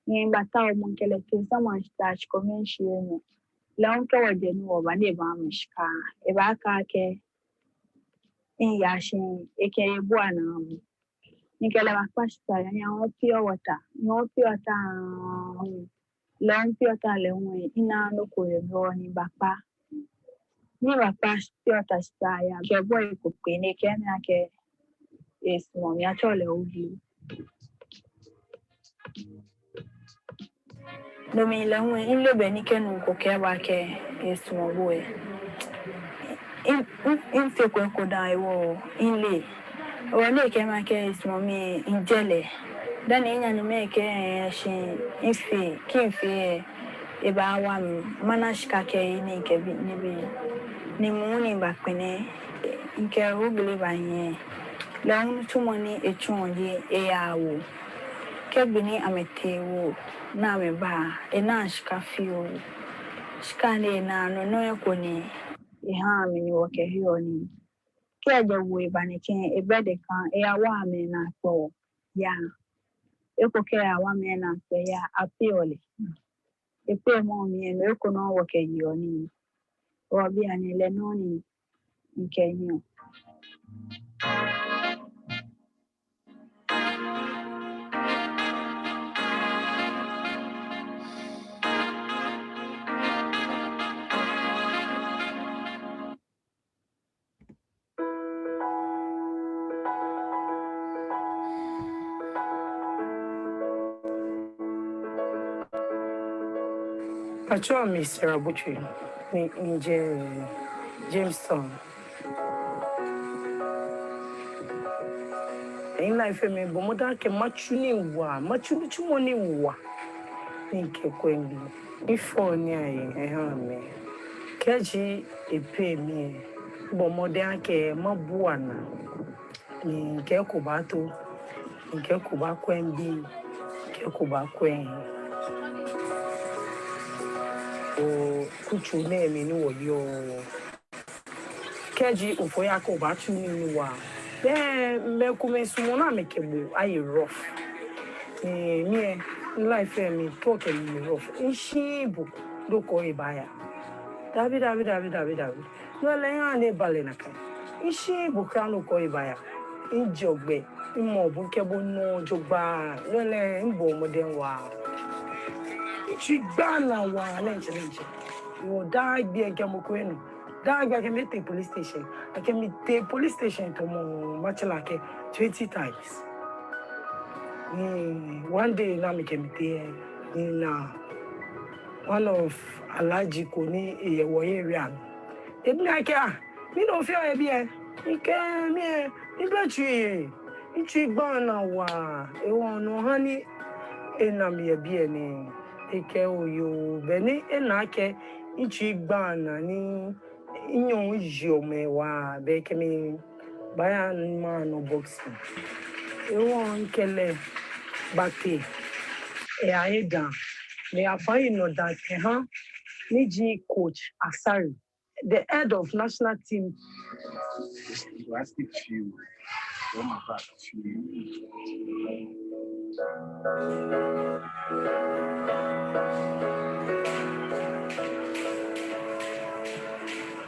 ni bata mo kele ke samanshka ko shi no lawan ka waje ni wa ne ba mu shika e ba ka ke in ya shin eke ebu ana mu ni kele ba pasta ya o pure water lawan pure water le won ina no ko e ro ni ba pa ni ba pa pure water sta ya ke boy ko pe ne ke na ke es mo ya chole ugi no me la hu in le beni ke no ko ke ba ke esmo boy in fe ko da wo in le o le ke ma ke esmo mi in jele dan enya ni me ke shi in fe kin fe e ba wa mana shika ke ni ke bi ni mu ni ba pene nke o bele ba yen la hu tumo ni echun ye e ya wo kebini ametewo na meba ena shika fio shika ne na no no ekoni ha mi ni woke hiyo ni keje wo ibani ken ebede kan e awa mi na to ya eko ke awa mi na to ya apiole epe mo mi no eko no woke hiyo ni obi ani le no ni nkenyo Patrol Mr. Abuchi, Jamestown. In life, me bomoda ke machuni wa, machuni chumoni wa. Ninke kwendi. Before ni ayi, me. Keji epe mi. Bomoda ke mabuana. Ninke kubato, ninke kubakwendi, ninke kubakwen. O kuchu ne mi ni wo yo. Keji ufoya ko ba chuni ni wa. Me kume sumona me kebu ayi rough. Me life me talk me rough. Ishibu do ko ibaya. David. No le ane bale na kai. Ishibu kranu ko ibaya. Injogbe imo bu kebu no jogba. No le mbo moden wa. Chigana wa lenche. You die be a gamukwenu. I can meet the police station. I can meet the police station to much like 20 times. One day now I can meet there in one of allergic koni area. It like me no fear a beer. You can me tree. You tree bana wa. You want no honey in a me a beer name. Eke o yo beni enake ichi bana ni inyo jo me wa be kemi baya man no boxing e won kele bate e aida me afai no that niji coach Asari the head of national team plastic few on my back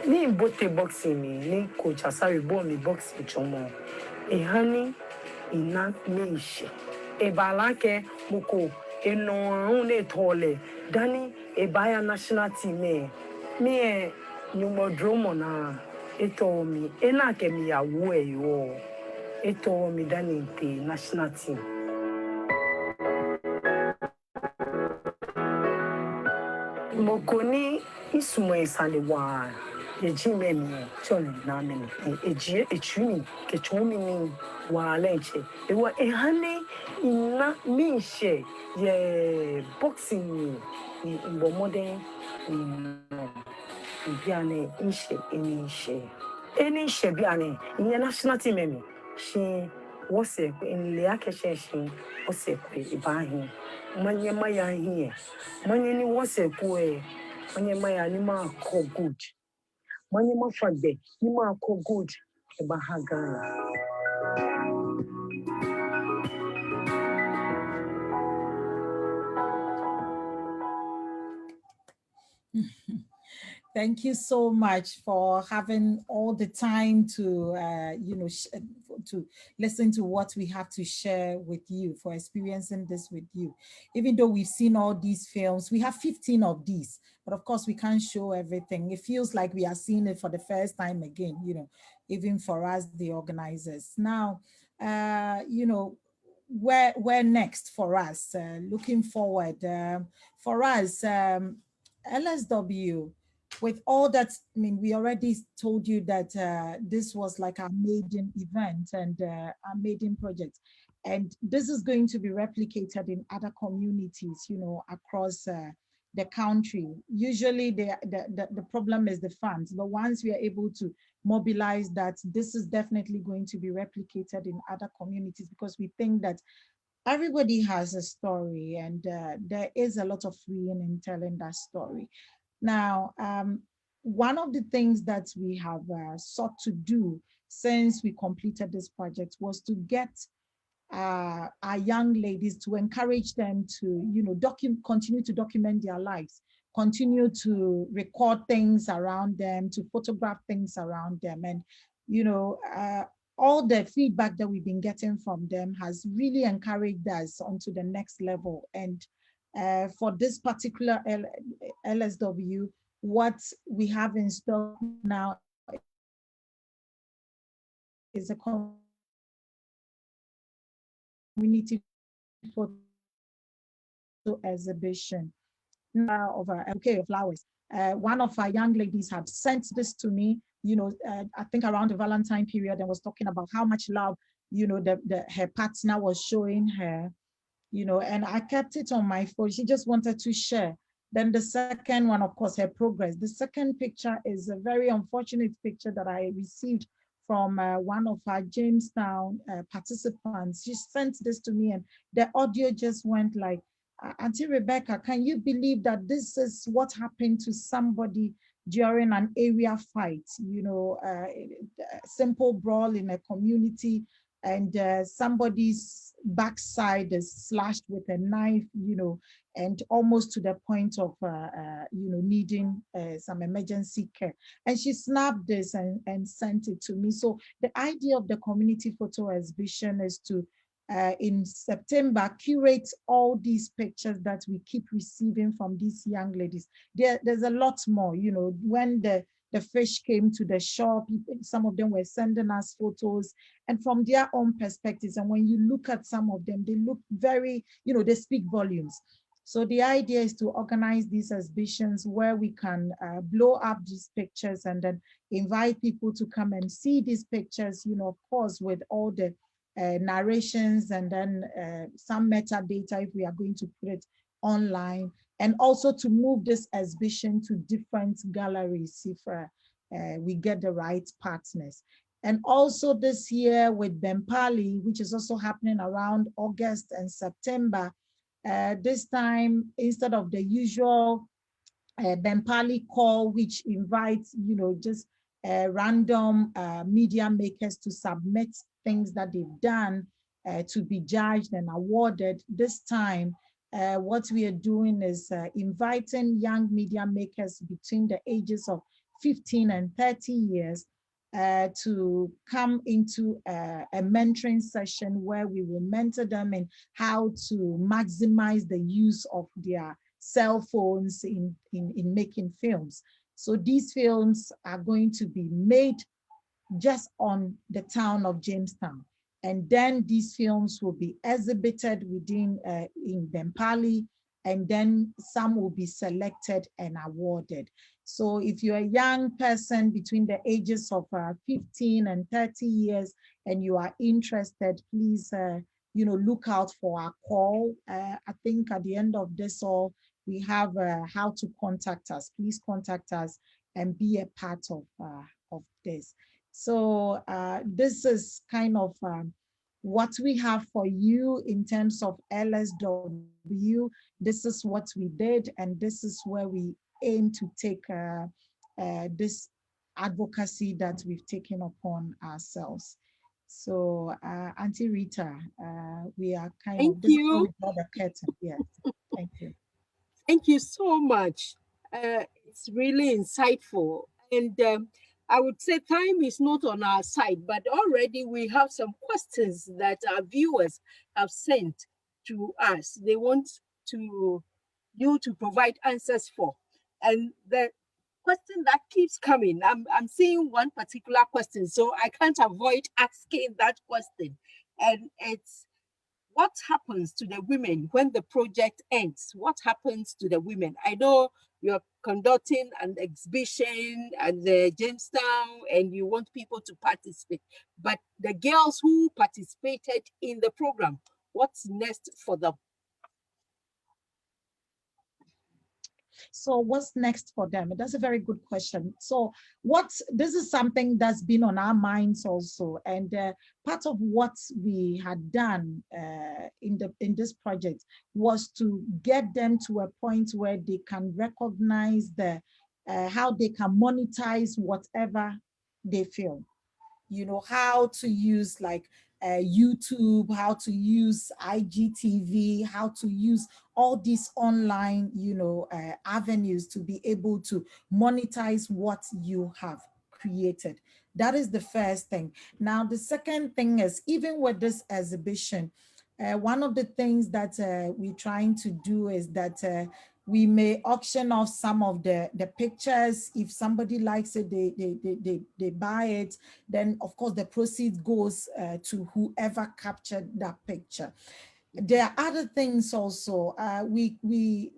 ni bote boxing ni coach Asari bo mi boxing chomo e hani ina meishe e balake muko e no ne tole dani e baya national team me nyumo dromo na eto mi ena ke mi yawo e yo eto mi dani te national team mokoni isumo esale wa ejime mi chole na me ejie echuni ke chomi ni wa lenche ewa ehane ina mishe ye boxing ni mbomode ni biane ishe eni ishe biane ni national team me she wose in le akeshe she wose kwe ibahin manye maya here manye ni wose kwe manye maya ni ma ko good manye ma fagbe ni ma ko good ibahagana. Thank you so much for having all the time to, to listen to what we have to share with you, for experiencing this with you. Even though we've seen all these films, we have 15 of these, but of course we can't show everything. It feels like we are seeing it for the first time again, even for us, the organizers. Now, where next for us, looking forward. For us, LSW, with all that, I mean, we already told you that this was like our maiden event and our maiden project. And this is going to be replicated in other communities, you know, across the country. Usually the problem is the funds, but once we are able to mobilize that, this is definitely going to be replicated in other communities, because we think that everybody has a story, and there is a lot of freeing in telling that story. Now, one of the things that we have sought to do since we completed this project was to get our young ladies, to encourage them to, you know, continue to document their lives, continue to record things around them, to photograph things around them. And, you know, all the feedback that we've been getting from them has really encouraged us onto the next level. And for this particular LSW, what we have in store now is a community photo exhibition of a bouquet of flowers. One of our young ladies had sent this to me, you know, I think around the Valentine period, and was talking about how much love, you know, her partner was showing her, you know, and I kept it on my phone. She just wanted to share. Then the second one, of course, her progress. The second picture is a very unfortunate picture that I received from one of our Jamestown participants. She sent this to me, and the audio just went like, Auntie Rebecca, can you believe that this is what happened to somebody during an area fight? You know, a simple brawl in a community, and somebody's backside is slashed with a knife, you know, and almost to the point of, you know, needing some emergency care. And she snapped this and sent it to me. So the idea of the community photo exhibition is to, in September, curate all these pictures that we keep receiving from these young ladies. There's a lot more, you know, when the fish came to the shop, some of them were sending us photos, and from their own perspectives. And when you look at some of them, they look very, you know, they speak volumes. So the idea is to organize these exhibitions where we can blow up these pictures and then invite people to come and see these pictures, you know, of course, with all the narrations, and then some metadata if we are going to put it online, and also to move this exhibition to different galleries if we get the right partners. And also this year with Bempali, which is also happening around August and September, this time, instead of the usual Bempali call, which invites, you know, just random media makers to submit things that they've done to be judged and awarded. This time, what we are doing is inviting young media makers between the ages of 15 and 30 years to come into a mentoring session where we will mentor them in how to maximize the use of their cell phones in making films. So these films are going to be made just on the town of Jamestown. And then these films will be exhibited within in Bempali, and then some will be selected and awarded. So if you're a young person between the ages of 15 and 30 years and you are interested, please you know, look out for our call. I think at the end of this all, we have how to contact us. Please contact us and be a part of this. So this is kind of what we have for you in terms of LSW. This is what we did, and this is where we aim to take this advocacy that we've taken upon ourselves. So Auntie Rita, we are kind Thank of, this is where you. we draw the curtain. Yes, thank you. Thank you so much. It's really insightful. And I would say time is not on our side, but already we have some questions that our viewers have sent to us. They want to you to provide answers for. And the question that keeps coming, I'm seeing one particular question, so I can't avoid asking that question. And it's, what happens to the women when the project ends? What happens to the women? I know you're conducting an exhibition at the Jamestown and you want people to participate, but the girls who participated in the program, what's next for them? So what's next for them? That's a very good question. So this is something that's been on our minds also. And part of what we had done in this project was to get them to a point where they can recognize how they can monetize whatever they feel. You know, how to use like YouTube, how to use IGTV, how to use all these online, avenues to be able to monetize what you have created. That is the first thing. Now, the second thing is, even with this exhibition, one of the things that we're trying to do is that we may auction off some of the pictures. If somebody likes it, they buy it. Then, of course, the proceeds goes to whoever captured that picture. There are other things also. We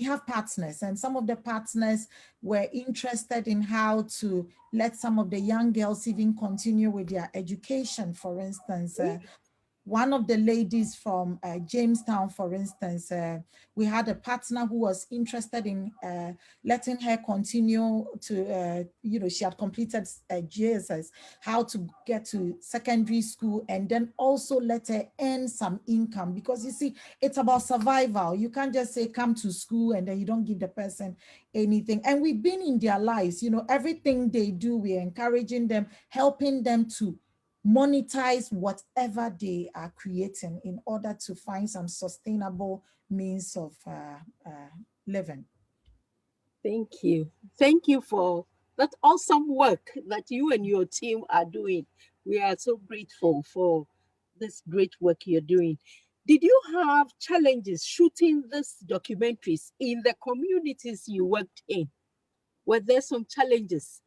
have partners, and some of the partners were interested in how to let some of the young girls even continue with their education. For instance, one of the ladies from Jamestown, for instance, we had a partner who was interested in letting her continue to, she had completed GSS, how to get to secondary school, and then also let her earn some income. Because you see, it's about survival. You can't just say, come to school, and then you don't give the person anything. And we've been in their lives, everything they do, we're encouraging them, helping them to monetize whatever they are creating in order to find some sustainable means of living. Thank you. Thank you for that awesome work that you and your team are doing. We are so grateful for this great work you're doing. Did you have challenges shooting these documentaries in the communities you worked in? Were there some challenges?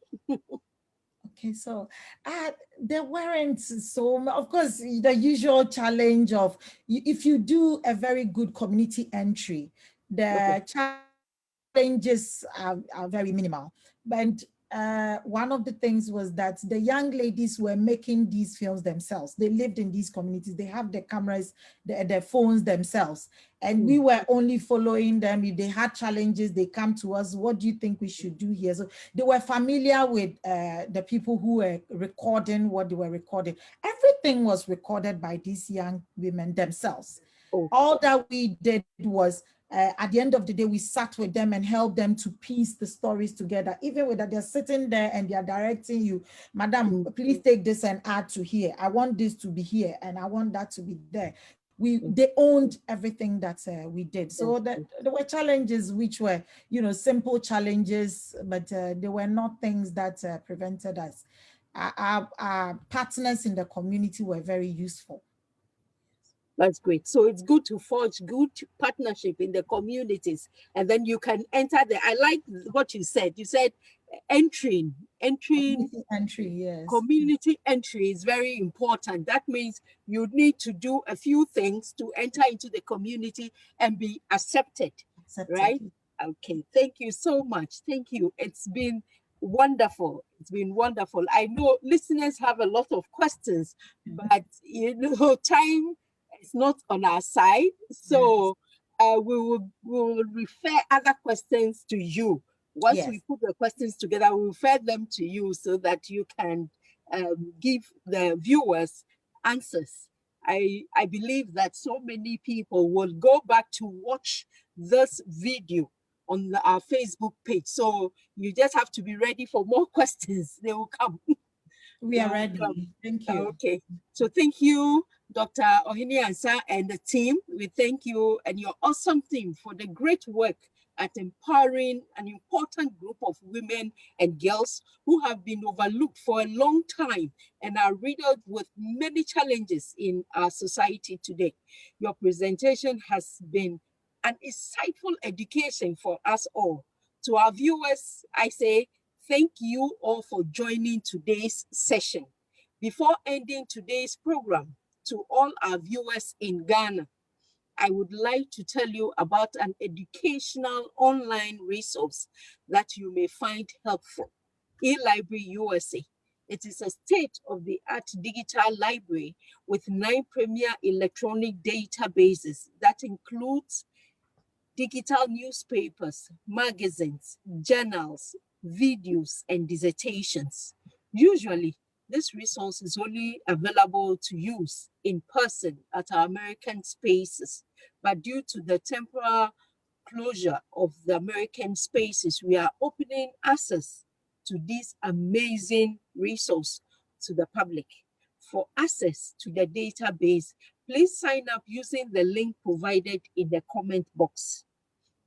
Okay, so there weren't of course, the usual challenge of if you do a very good community entry, the challenges are very minimal. But one of the things was that the young ladies were making these films themselves. They lived in these communities. They have the cameras, their phones themselves. And we were only following them. If they had challenges, they come to us. What do you think we should do here? So they were familiar with the people who were recording what they were recording. Everything was recorded by these young women themselves. All that we did was at the end of the day, we sat with them and helped them to piece the stories together. Even with that, they're sitting there and they're directing you, Madam, please take this and add to here. I want this to be here and I want that to be there. They owned everything that we did. So that there were challenges which were, simple challenges, but they were not things that prevented us. Our partners in the community were very useful. That's great. So it's good to forge good partnership in the communities, and then you can enter there. I like what you said. You said entering. Community entry, yes. Community entry is very important. That means you need to do a few things to enter into the community and be accepted. Right? Okay. Thank you so much. Thank you. It's been wonderful. It's been wonderful. I know listeners have a lot of questions, but time is not on our side. So we will refer other questions to you. Once we put the questions together, we refer them to you so that you can give the viewers answers. I believe that so many people will go back to watch this video on our Facebook page. So you just have to be ready for more questions. They will come. We are ready. Thank you. Okay. So thank you, Dr. Ohini Ansa and the team. We thank you and your awesome team for the great work at empowering an important group of women and girls who have been overlooked for a long time and are riddled with many challenges in our society today. Your presentation has been an insightful education for us all. To our viewers, I say thank you all for joining today's session. Before ending today's program, to all our viewers in Ghana, I would like to tell you about an educational online resource that you may find helpful. eLibrary USA. It is a state-of-the-art digital library with 9 premier electronic databases that includes digital newspapers, magazines, journals, videos, and dissertations. Usually, this resource is only available to use in person at our American spaces, but due to the temporary closure of the American spaces, we are opening access to this amazing resource to the public. For access to the database, please sign up using the link provided in the comment box.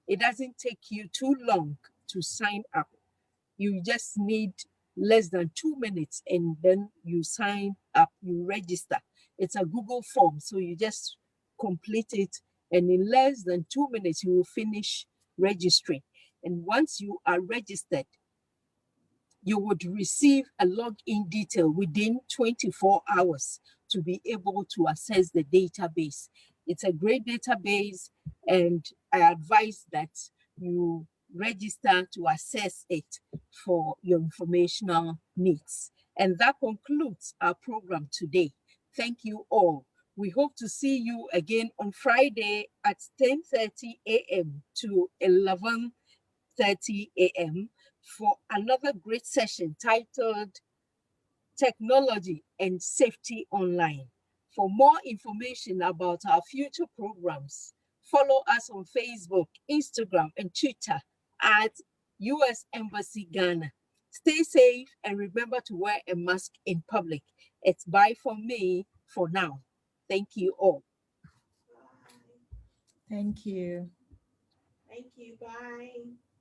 It doesn't take you too long to sign up. You just need less than 2 minutes and then you sign up, you register. It's a Google form, so you just complete it, and in less than 2 minutes, you will finish registering. And once you are registered, you would receive a login detail within 24 hours to be able to access the database. It's a great database, and I advise that you register to access it for your informational needs. And that concludes our program today. Thank you all. We hope to see you again on Friday at 10:30 a.m. to 11:30 a.m. for another great session titled Technology and Safety Online. For more information about our future programs, follow us on Facebook, Instagram, and Twitter at US Embassy Ghana. Stay safe and remember to wear a mask in public. It's bye from me for now. Thank you all. Thank you. Thank you. Bye.